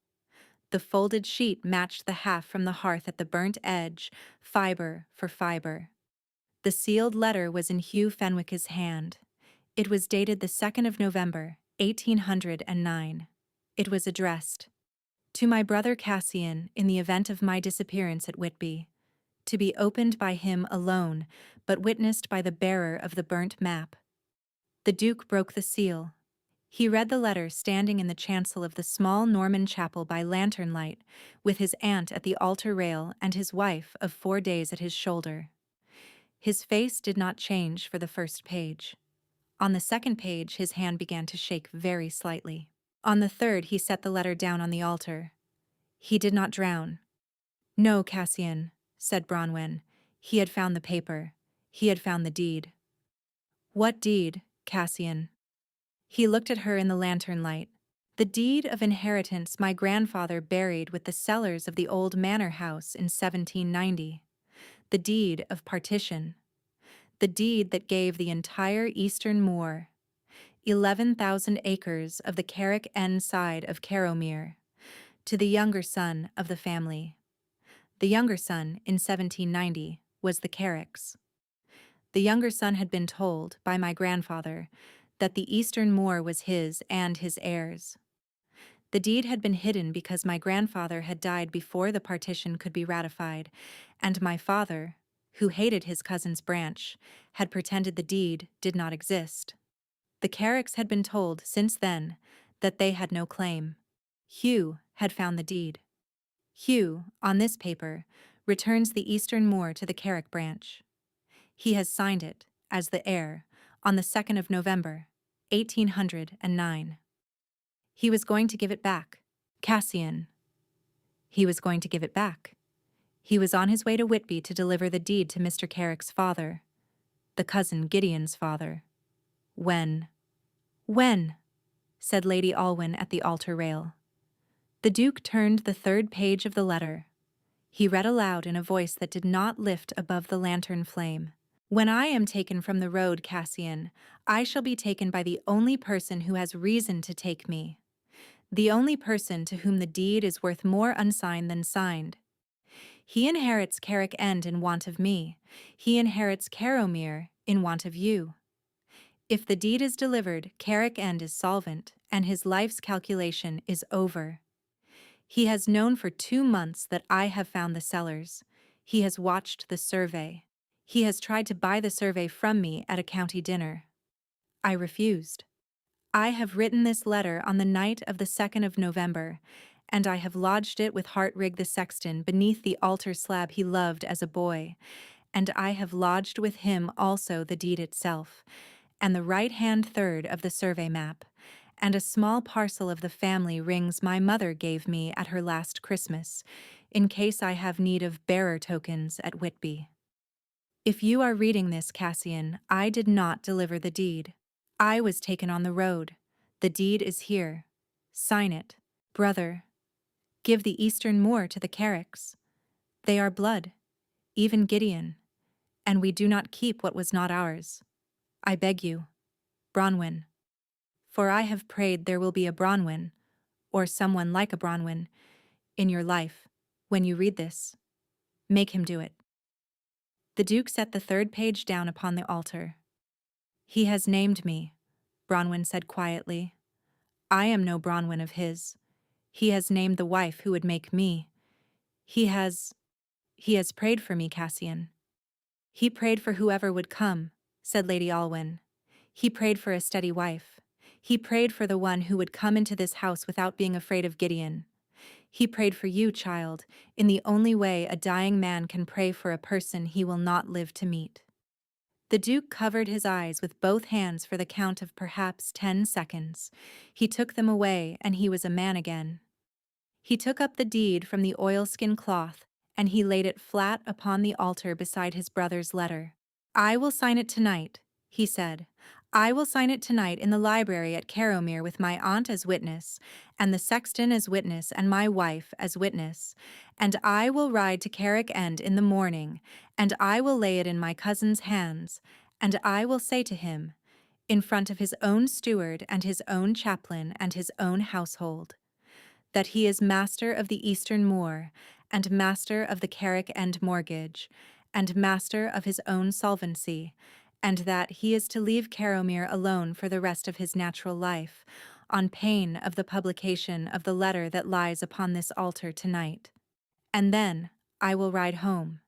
The folded sheet matched the half from the hearth at the burnt edge, fiber for fiber. The sealed letter was in Hugh Fenwick's hand. It was dated the 2nd of November, 1809. It was addressed, "To my brother Cassian, in the event of my disappearance at Whitby, to be opened by him alone, but witnessed by the bearer of the burnt map." The Duke broke the seal. He read the letter standing in the chancel of the small Norman chapel by lantern light, with his aunt at the altar rail and his wife of 4 days at his shoulder. His face did not change for the first page. On the second page his hand began to shake very slightly. On the third he set the letter down on the altar. "He did not drown." "No, Cassian," said Bronwyn. "He had found the paper. He had found the deed." "What deed, Cassian?" He looked at her in the lantern light. "The deed of inheritance my grandfather buried with the cellars of the old manor house in 1790. The deed of partition. The deed that gave the entire eastern moor. 11,000 acres of the Carrick End side of Carrowmere, to the younger son of the family. The younger son, in 1790, was the Carricks. The younger son had been told, by my grandfather, that the eastern moor was his and his heirs. The deed had been hidden because my grandfather had died before the partition could be ratified, and my father, who hated his cousin's branch, had pretended the deed did not exist. The Carricks had been told, since then, that they had no claim. Hugh had found the deed. Hugh, on this paper, returns the eastern moor to the Carrick branch. He has signed it, as the heir, on the 2nd of November, 1809. He was going to give it back. Cassian. He was going to give it back. He was on his way to Whitby to deliver the deed to Mr. Carrick's father, the cousin Gideon's father. When? When? Said Lady Alwyn at the altar rail. The Duke turned the 3rd page of the letter. He read aloud in a voice that did not lift above the lantern flame. When I am taken from the road, Cassian, I shall be taken by the only person who has reason to take me. The only person to whom the deed is worth more unsigned than signed. He inherits Carrick End in want of me. He inherits Carrowmere in want of you. If the deed is delivered, Carrick End is solvent, and his life's calculation is over. He has known for 2 months that I have found the cellars. He has watched the survey. He has tried to buy the survey from me at a county dinner. I refused. I have written this letter on the night of the 2nd of November, and I have lodged it with Hartrig the sexton beneath the altar slab he loved as a boy, and I have lodged with him also the deed itself, and the right-hand third of the survey map, and a small parcel of the family rings my mother gave me at her last Christmas, in case I have need of bearer tokens at Whitby. If you are reading this, Cassian, I did not deliver the deed. I was taken on the road. The deed is here. Sign it. Brother, give the eastern moor to the Carricks. They are blood, even Gideon, and we do not keep what was not ours. I beg you, Bronwyn. For I have prayed there will be a Bronwyn, or someone like a Bronwyn, in your life, when you read this. Make him do it. The Duke set the 3rd page down upon the altar. He has named me, Bronwyn said quietly. I am no Bronwyn of his. He has named the wife who would make me. He has prayed for me, Cassian. He prayed for whoever would come, said Lady Alwyn. He prayed for a steady wife. He prayed for the one who would come into this house without being afraid of Gideon. He prayed for you, child, in the only way a dying man can pray for a person he will not live to meet. The Duke covered his eyes with both hands for the count of perhaps 10 seconds. He took them away, and he was a man again. He took up the deed from the oilskin cloth, and he laid it flat upon the altar beside his brother's letter. I will sign it tonight, he said. I will sign it tonight in the library at Carrowmere with my aunt as witness, and the sexton as witness, and my wife as witness. And I will ride to Carrick End in the morning, and I will lay it in my cousin's hands, and I will say to him, in front of his own steward and his own chaplain and his own household, that he is master of the eastern moor, and master of the Carrick End mortgage, and master of his own solvency, and that he is to leave Carrowmere alone for the rest of his natural life, on pain of the publication of the letter that lies upon this altar tonight. And then I will ride home.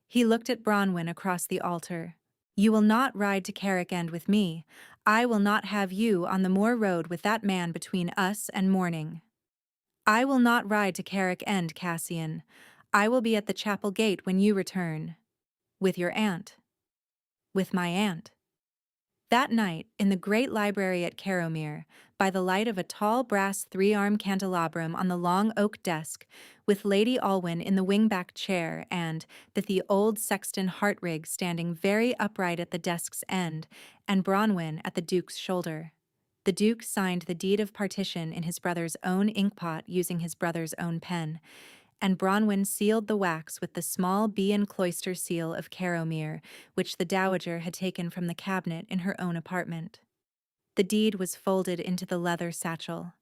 He looked at Bronwyn across the altar. You will not ride to Carrick End with me. I will not have you on the moor road with that man between us and morning. I will not ride to Carrick End, Cassian. I will be at the chapel gate when you return. With your aunt. With my aunt. That night, in the great library at Carrowmere, by the light of a tall brass 3-arm candelabrum on the long oak desk, with Lady Alwyn in the wing-back chair and the old sexton Hartrig standing very upright at the desk's end, and Bronwyn at the Duke's shoulder. The Duke signed the deed of partition in his brother's own inkpot using his brother's own pen, and Bronwyn sealed the wax with the small bee and cloister seal of Carrowmere, which the dowager had taken from the cabinet in her own apartment. The deed was folded into the leather satchel.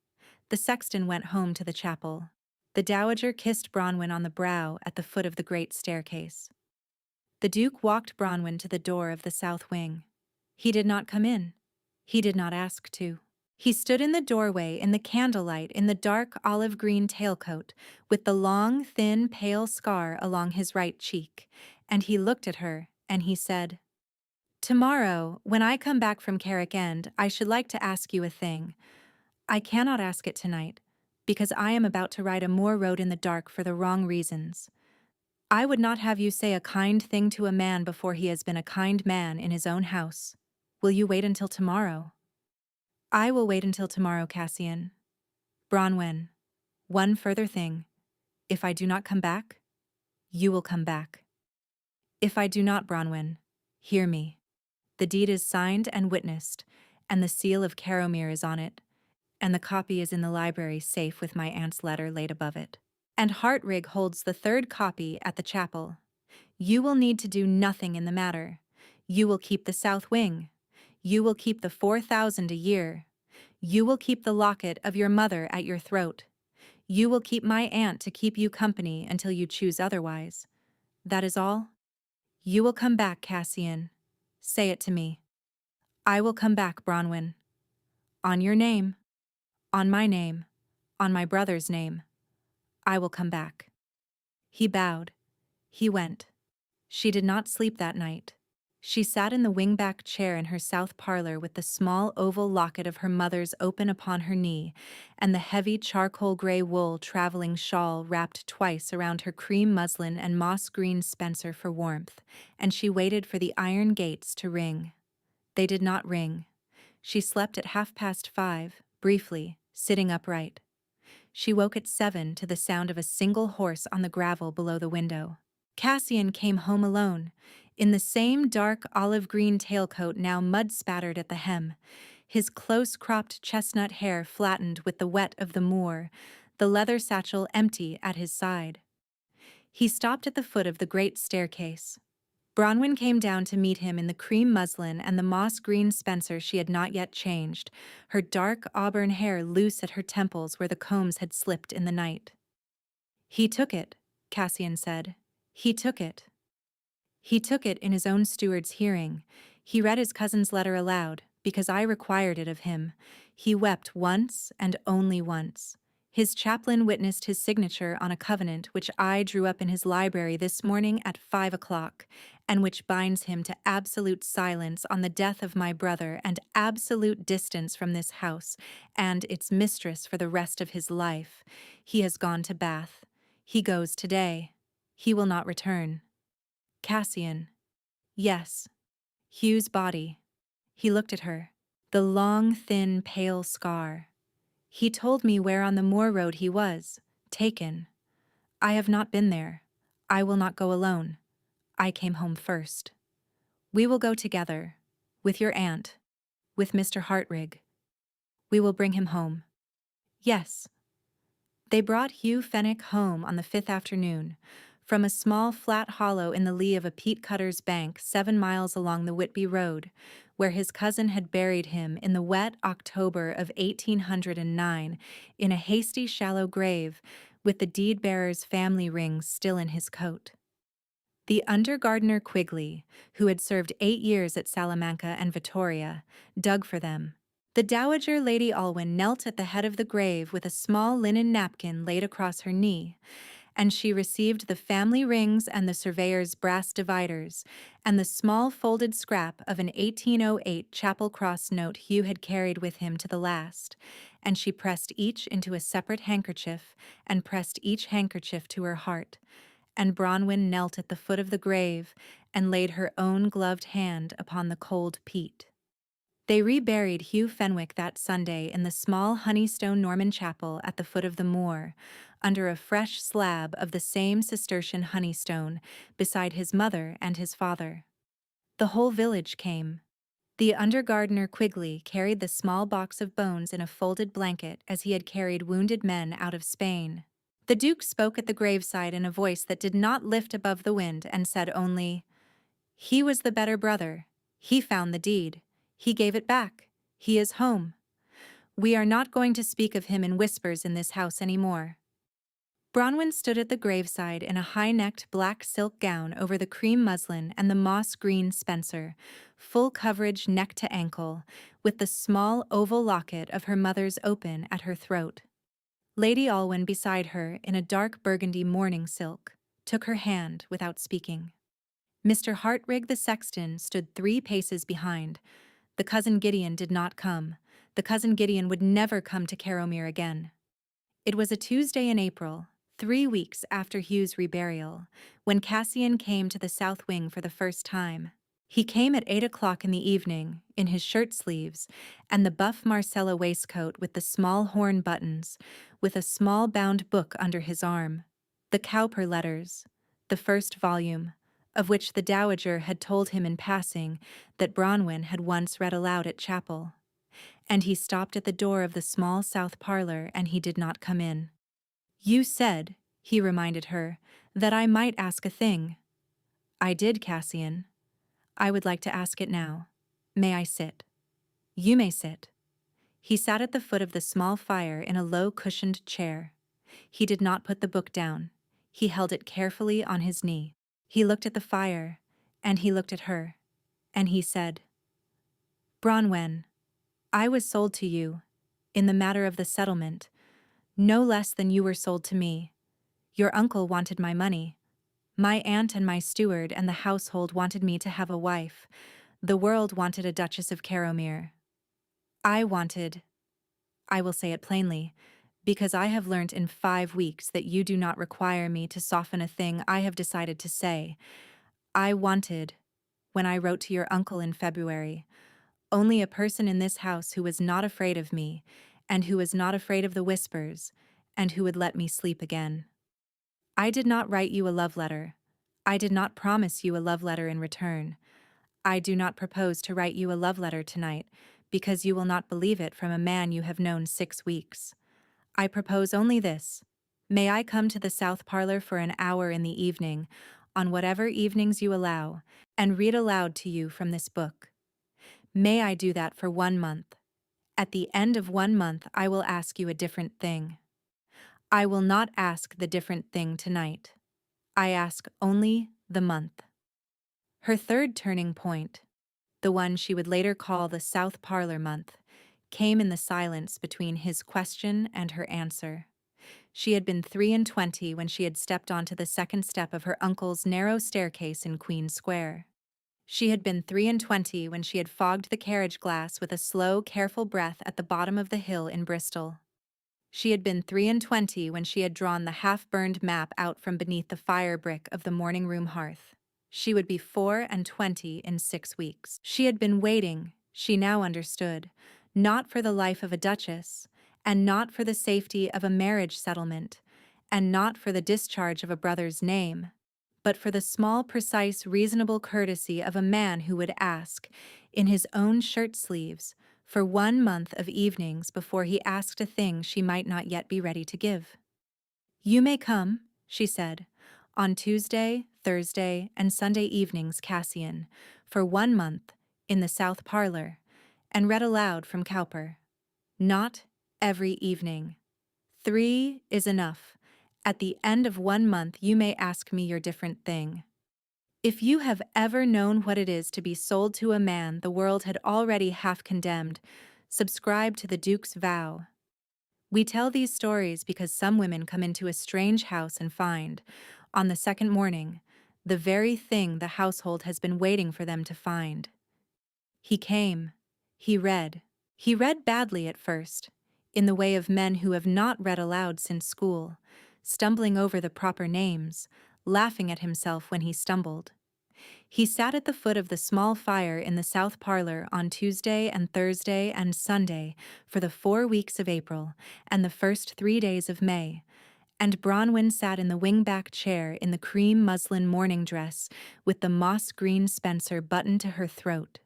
The sexton went home to the chapel. The dowager kissed Bronwyn on the brow at the foot of the great staircase. The Duke walked Bronwyn to the door of the south wing. He did not come in. He did not ask to. He stood in the doorway in the candlelight in the dark olive-green tailcoat, with the long, thin, pale scar along his right cheek, and he looked at her, and he said, "Tomorrow, when I come back from Carrick End, I should like to ask you a thing. I cannot ask it tonight, because I am about to ride a moor road in the dark for the wrong reasons. I would not have you say a kind thing to a man before he has been a kind man in his own house. Will you wait until tomorrow?" "I will wait until tomorrow, Cassian." "Bronwyn, one further thing. If I do not come back, you will come back. If I do not, Bronwyn, hear me. The deed is signed and witnessed, and the seal of Caromere is on it, and the copy is in the library safe with my aunt's letter laid above it. And Hartrig holds the third copy at the chapel. You will need to do nothing in the matter. You will keep the south wing. You will keep the 4,000 a year. You will keep the locket of your mother at your throat. You will keep my aunt to keep you company until you choose otherwise. That is all? You will come back, Cassian. Say it to me. I will come back, Bronwyn. On your name. On my name. On my brother's name. I will come back." He bowed. He went. She did not sleep that night. She sat in the wing-back chair in her south parlor with the small oval locket of her mother's open upon her knee, and the heavy charcoal-gray wool traveling shawl wrapped twice around her cream muslin and moss-green spencer for warmth, and she waited for the iron gates to ring. They did not ring. She slept at 5:30, briefly, sitting upright. She woke at 7 to the sound of a single horse on the gravel below the window. Cassian came home alone, in the same dark olive-green tailcoat now mud-spattered at the hem, his close-cropped chestnut hair flattened with the wet of the moor, the leather satchel empty at his side. He stopped at the foot of the great staircase. Bronwyn came down to meet him in the cream muslin and the moss-green spencer she had not yet changed, her dark auburn hair loose at her temples where the combs had slipped in the night. "He took it," Cassian said. "He took it." He took it in his own steward's hearing. He read his cousin's letter aloud, because I required it of him. He wept once and only once. His chaplain witnessed his signature on a covenant which I drew up in his library this morning at 5 o'clock, and which binds him to absolute silence on the death of my brother and absolute distance from this house and its mistress for the rest of his life. He has gone to Bath. He goes today. He will not return. Cassian. Yes. Hugh's body. He looked at her. The long, thin, pale scar. He told me where on the moor road he was, taken. I have not been there. I will not go alone. I came home first. We will go together, with your aunt, with Mr. Hartrig. We will bring him home. Yes. They brought Hugh Fenwick home on the 5th afternoon, from a small flat hollow in the lee of a peat cutter's bank 7 miles along the Whitby Road, where his cousin had buried him in the wet October of 1809 in a hasty shallow grave, with the deed-bearer's family rings still in his coat. The under-gardener Quigley, who had served 8 years at Salamanca and Vittoria, dug for them. The Dowager Lady Alwyn knelt at the head of the grave with a small linen napkin laid across her knee, and she received the family rings and the surveyor's brass dividers, and the small folded scrap of an 1808 Chapel Cross note Hugh had carried with him to the last, and she pressed each into a separate handkerchief, and pressed each handkerchief to her heart, and Bronwyn knelt at the foot of the grave and laid her own gloved hand upon the cold peat. They reburied Hugh Fenwick that Sunday in the small Honeystone Norman chapel at the foot of the moor, under a fresh slab of the same Cistercian honeystone, beside his mother and his father. The whole village came. The under-gardener Quigley carried the small box of bones in a folded blanket as he had carried wounded men out of Spain. The Duke spoke at the graveside in a voice that did not lift above the wind and said only, "He was the better brother. He found the deed. He gave it back. He is home. We are not going to speak of him in whispers in this house anymore. Bronwyn stood at the graveside in a high-necked black silk gown over the cream muslin and the moss-green spencer, full coverage neck to ankle, with the small oval locket of her mother's open at her throat. Lady Alwyn beside her, in a dark burgundy mourning silk, took her hand without speaking. Mr. Hartrig the sexton stood 3 paces behind. The cousin Gideon did not come. The cousin Gideon would never come to Carrowmere again. It was a Tuesday in April, 3 weeks after Hugh's reburial, when Cassian came to the south wing for the first time. He came at 8 o'clock in the evening, in his shirt sleeves, and the buff Marcella waistcoat with the small horn buttons, with a small bound book under his arm, the Cowper letters, the first volume, of which the Dowager had told him in passing that Bronwyn had once read aloud at chapel. And he stopped at the door of the small south parlor, and he did not come in. "You said," he reminded her, "that I might ask a thing." "I did, Cassian. I would like to ask it now. May I sit?" "You may sit." He sat at the foot of the small fire in a low cushioned chair. He did not put the book down. He held it carefully on his knee. He looked at the fire, and he looked at her, and he said, "Bronwyn, I was sold to you, in the matter of the settlement, no less than you were sold to me. Your uncle wanted my money. My aunt and my steward and the household wanted me to have a wife. The world wanted a Duchess of Carrowmere. I will say it plainly, because I have learnt in 5 weeks that you do not require me to soften a thing I have decided to say. I wanted, when I wrote to your uncle in February, only a person in this house who was not afraid of me, and who was not afraid of the whispers, and who would let me sleep again. I did not write you a love letter. I did not promise you a love letter in return. I do not propose to write you a love letter tonight, because you will not believe it from a man you have known 6 weeks. I propose only this. May I come to the south parlor for an hour in the evening, on whatever evenings you allow, and read aloud to you from this book? May I do that for 1 month? At the end of 1 month I will ask you a different thing. I will not ask the different thing tonight. I ask only the month." Her third turning point, the one she would later call the South Parlor month, came in the silence between his question and her answer. She had been 23 when she had stepped onto the second step of her uncle's narrow staircase in Queen Square. She had been 23 when she had fogged the carriage glass with a slow, careful breath at the bottom of the hill in Bristol. She had been 23 when she had drawn the half-burned map out from beneath the fire brick of the morning-room hearth. She would be 24 in 6 weeks. She had been waiting, she now understood, not for the life of a duchess, and not for the safety of a marriage settlement, and not for the discharge of a brother's name, but for the small, precise, reasonable courtesy of a man who would ask, in his own shirt sleeves, for 1 month of evenings before he asked a thing she might not yet be ready to give. "You may come," she said, "on Tuesday, Thursday, and Sunday evenings, Cassian, for 1 month, in the south parlor, and read aloud from Cowper. Not every evening. 3 is enough. At the end of 1 month you may ask me your different thing." If you have ever known what it is to be sold to a man the world had already half condemned, subscribe to the Duke's vow. We tell these stories because some women come into a strange house and find, on the second morning, the very thing the household has been waiting for them to find. He came. He read. He read badly at first, in the way of men who have not read aloud since school, stumbling over the proper names, laughing at himself when he stumbled. He sat at the foot of the small fire in the south parlor on Tuesday and Thursday and Sunday for the 4 weeks of April and the first 3 days of May, and Bronwyn sat in the wing-back chair in the cream muslin morning dress with the moss-green spencer buttoned to her throat,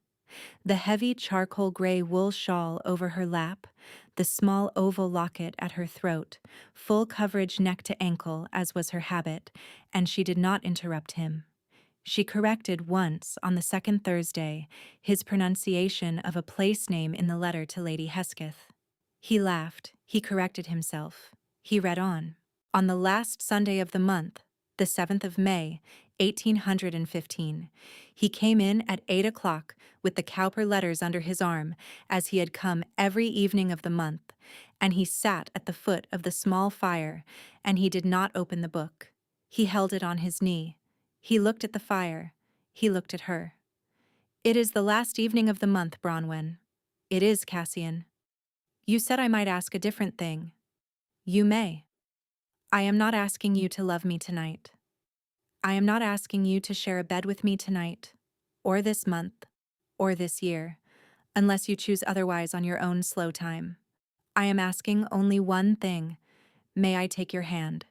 the heavy charcoal-gray wool shawl over her lap, the small oval locket at her throat, full coverage neck to ankle as was her habit, and she did not interrupt him. She corrected once, on the second Thursday, his pronunciation of a place name in the letter to Lady Hesketh. He laughed, he corrected himself. He read on. On the last Sunday of the month, the 7th of May, 1815, he came in at 8 o'clock with the Cowper letters under his arm, as he had come every evening of the month, and he sat at the foot of the small fire, and he did not open the book. He held it on his knee. He looked at the fire. He looked at her. "It is the last evening of the month, Bronwen." "It is, Cassian." "You said I might ask a different thing." "You may." "I am not asking you to love me tonight. I am not asking you to share a bed with me tonight, or this month, or this year, unless you choose otherwise on your own slow time. I am asking only one thing. May I take your hand?"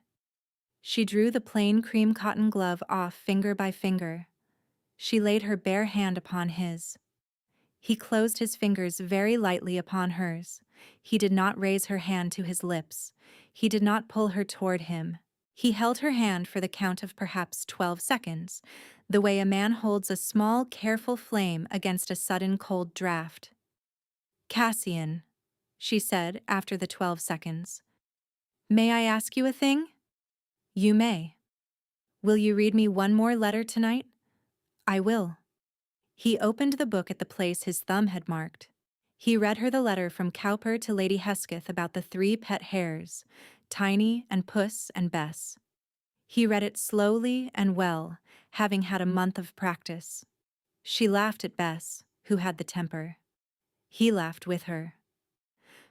She drew the plain cream cotton glove off finger by finger. She laid her bare hand upon his. He closed his fingers very lightly upon hers. He did not raise her hand to his lips. He did not pull her toward him. He held her hand for the count of perhaps 12 seconds, the way a man holds a small, careful flame against a sudden cold draught. "Cassian," she said after the 12 seconds, "may I ask you a thing?" "You may." "Will you read me one more letter tonight?" "I will." He opened the book at the place his thumb had marked. He read her the letter from Cowper to Lady Hesketh about the 3 pet hares, Tiny and Puss and Bess. He read it slowly and well, having had a month of practice. She laughed at Bess, who had the temper. He laughed with her.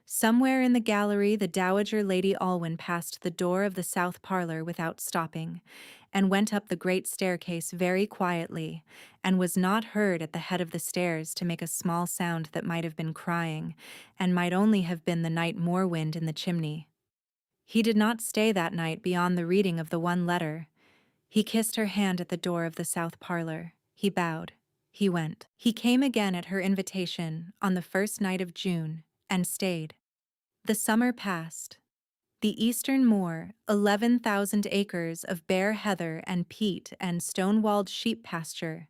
Somewhere in the gallery the Dowager Lady Alwyn passed the door of the south parlor without stopping, and went up the great staircase very quietly, and was not heard at the head of the stairs to make a small sound that might have been crying, and might only have been the night moor wind in the chimney. He did not stay that night beyond the reading of the one letter. He kissed her hand at the door of the south parlor. He bowed. He went. He came again at her invitation on the first night of June, and stayed. The summer passed. The eastern moor, 11,000 acres of bare heather and peat and stone-walled sheep pasture,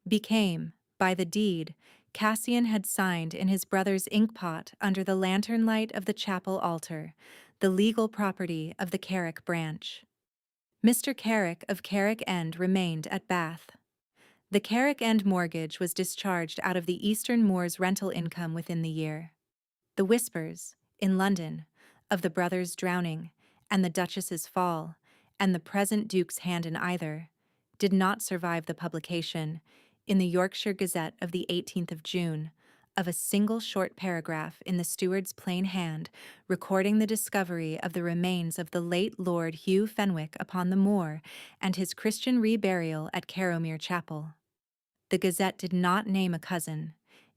became, by the deed Cassian had signed in his brother's inkpot under the lantern light of the chapel altar, the legal property of the Carrick branch. Mr. Carrick of Carrick End remained at Bath. The Carrick End mortgage was discharged out of the Eastern Moor's rental income within the year. The whispers, in London, of the brothers' drowning, and the Duchess's fall, and the present Duke's hand in either, did not survive the publication, in the Yorkshire Gazette of the 18th of June, of a single short paragraph in the steward's plain hand recording the discovery of the remains of the late Lord Hugh Fenwick upon the moor and his Christian reburial at Carrowmere Chapel. The Gazette did not name a cousin.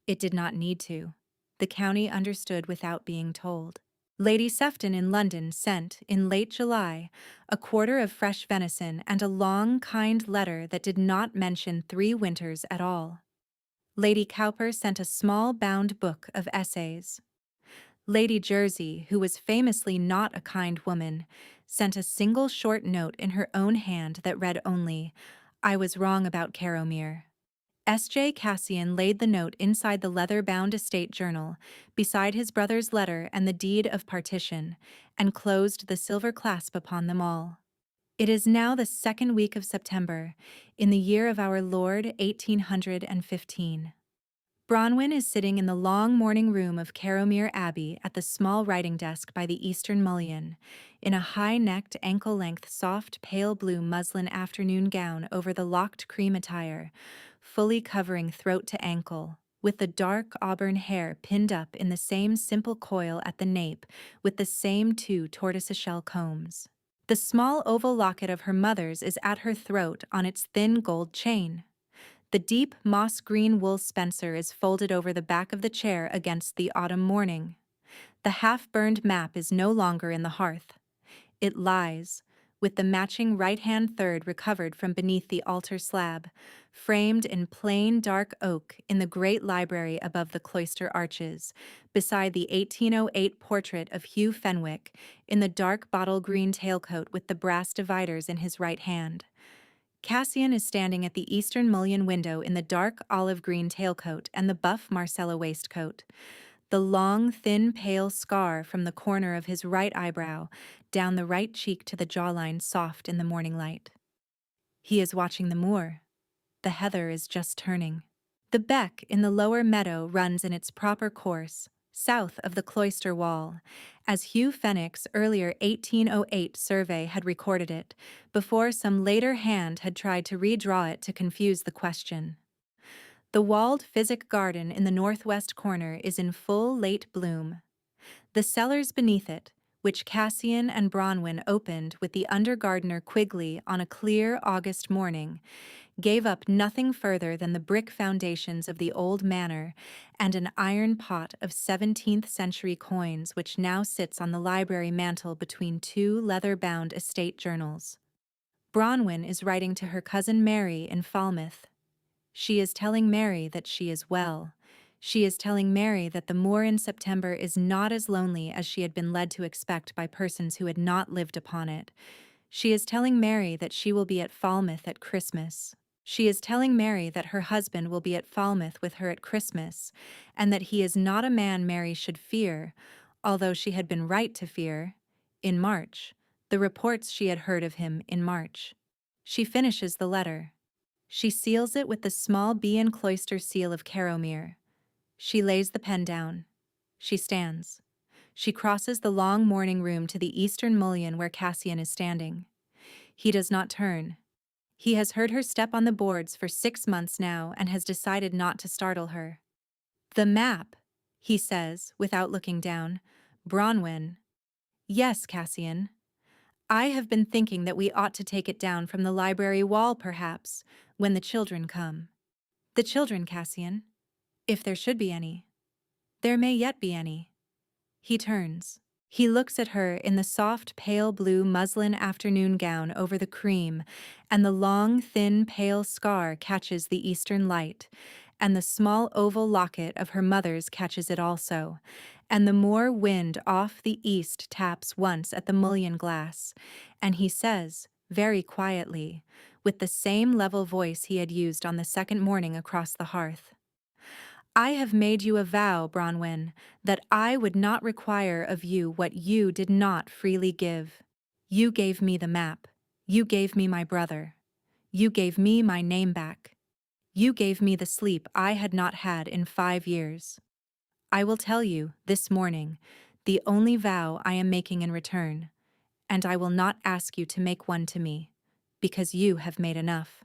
It did not need to. The county understood without being told. Lady Sefton in London sent, in late July, a quarter of fresh venison and a long, kind letter that did not mention 3 winters at all. Lady Cowper sent a small bound book of essays. Lady Jersey, who was famously not a kind woman, sent a single short note in her own hand that read only, "I was wrong about Carrowmere." S.J. Cassian laid the note inside the leather-bound estate journal, beside his brother's letter and the deed of partition, and closed the silver clasp upon them all. It is now the 2nd week of September, in the year of our Lord 1815. Bronwen is sitting in the long morning room of Carrowmere Abbey at the small writing desk by the eastern mullion, in a high-necked, ankle-length, soft, pale blue muslin afternoon gown over the locked cream attire, fully covering throat to ankle, with the dark auburn hair pinned up in the same simple coil at the nape with the same 2 tortoiseshell combs. The small oval locket of her mother's is at her throat on its thin gold chain. The deep moss-green wool spencer is folded over the back of the chair against the autumn morning. The half-burned map is no longer in the hearth. It lies, with the matching right-hand third recovered from beneath the altar slab, framed in plain dark oak in the great library above the cloister arches, beside the 1808 portrait of Hugh Fenwick, in the dark bottle-green tailcoat with the brass dividers in his right hand. Cassian is standing at the eastern mullion window in the dark olive-green tailcoat and the buff Marcella waistcoat. The long, thin, pale scar from the corner of his right eyebrow down the right cheek to the jawline soft in the morning light. He is watching the moor. The heather is just turning. The beck in the lower meadow runs in its proper course, south of the cloister wall, as Hugh Fenwick's earlier 1808 survey had recorded it, before some later hand had tried to redraw it to confuse the question. The walled physic garden in the northwest corner is in full late bloom. The cellars beneath it, which Cassian and Bronwyn opened with the under-gardener Quigley on a clear August morning, gave up nothing further than the brick foundations of the old manor and an iron pot of 17th-century coins which now sits on the library mantel between two leather-bound estate journals. Bronwyn is writing to her cousin Mary in Falmouth. She is telling Mary that she is well. She is telling Mary that the moor in September is not as lonely as she had been led to expect by persons who had not lived upon it. She is telling Mary that she will be at Falmouth at Christmas. She is telling Mary that her husband will be at Falmouth with her at Christmas, and that he is not a man Mary should fear, although she had been right to fear, in March, the reports she had heard of him in March. She finishes the letter. She seals it with the small bee and cloister seal of Caromere. She lays the pen down. She stands. She crosses the long morning room to the eastern mullion where Cassian is standing. He does not turn. He has heard her step on the boards for 6 months now and has decided not to startle her. "The map," he says, without looking down. "Bronwyn." "Yes, Cassian. I have been thinking that we ought to take it down from the library wall, perhaps, when the children come." "The children, Cassian? If there should be any. There may yet be any." He turns. He looks at her in the soft pale blue muslin afternoon gown over the cream, and the long, thin, pale scar catches the eastern light, and the small oval locket of her mother's catches it also, and the moor wind off the east taps once at the mullion glass, and he says, very quietly, with the same level voice he had used on the second morning across the hearth, "I have made you a vow, Bronwyn, that I would not require of you what you did not freely give. You gave me the map. You gave me my brother. You gave me my name back. You gave me the sleep I had not had in 5 years. I will tell you, this morning, the only vow I am making in return, and I will not ask you to make one to me, because you have made enough.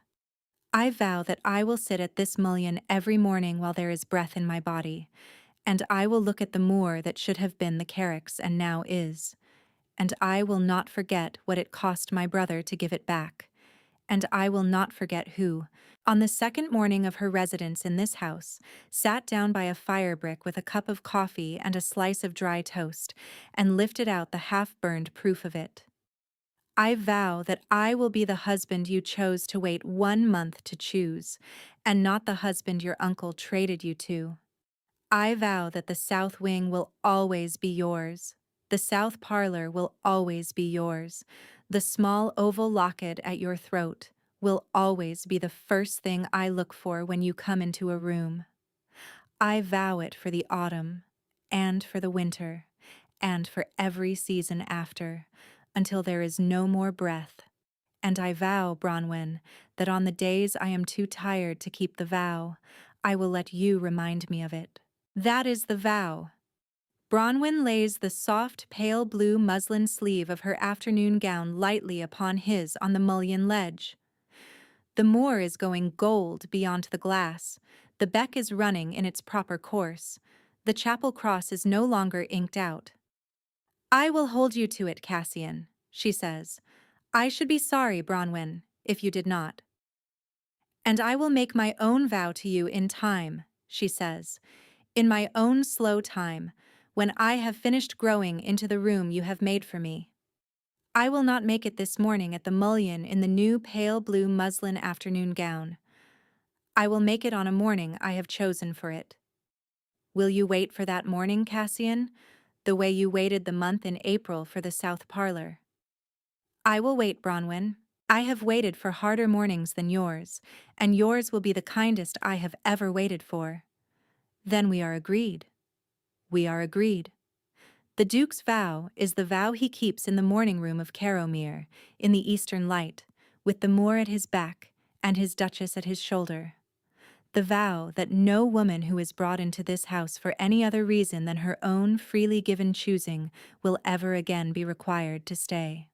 I vow that I will sit at this mullion every morning while there is breath in my body, and I will look at the moor that should have been the Carrick's and now is, and I will not forget what it cost my brother to give it back, and I will not forget who, on the second morning of her residence in this house, sat down by a fire-brick with a cup of coffee and a slice of dry toast, and lifted out the half-burned proof of it. I vow that I will be the husband you chose to wait 1 month to choose, and not the husband your uncle traded you to. I vow that the south wing will always be yours. The south parlor will always be yours. The small oval locket at your throat will always be the first thing I look for when you come into a room. I vow it for the autumn, and for the winter, and for every season after, until there is no more breath. And I vow, Bronwyn, that on the days I am too tired to keep the vow, I will let you remind me of it. That is the vow." Bronwyn lays the soft, pale blue muslin sleeve of her afternoon gown lightly upon his on the mullion ledge. The moor is going gold beyond the glass. The beck is running in its proper course. The chapel cross is no longer inked out. "I will hold you to it, Cassian," she says. "I should be sorry, Bronwyn, if you did not." "And I will make my own vow to you in time," she says, "in my own slow time, when I have finished growing into the room you have made for me. I will not make it this morning at the mullion in the new pale blue muslin afternoon gown. I will make it on a morning I have chosen for it. Will you wait for that morning, Cassian, the way you waited the month in April for the south parlor?" "I will wait, Bronwyn. I have waited for harder mornings than yours, and yours will be the kindest I have ever waited for. Then we are agreed. We are agreed. The Duke's vow is the vow he keeps in the morning room of Caromere, in the eastern light, with the Moor at his back and his Duchess at his shoulder. The vow that no woman who is brought into this house for any other reason than her own freely given choosing will ever again be required to stay.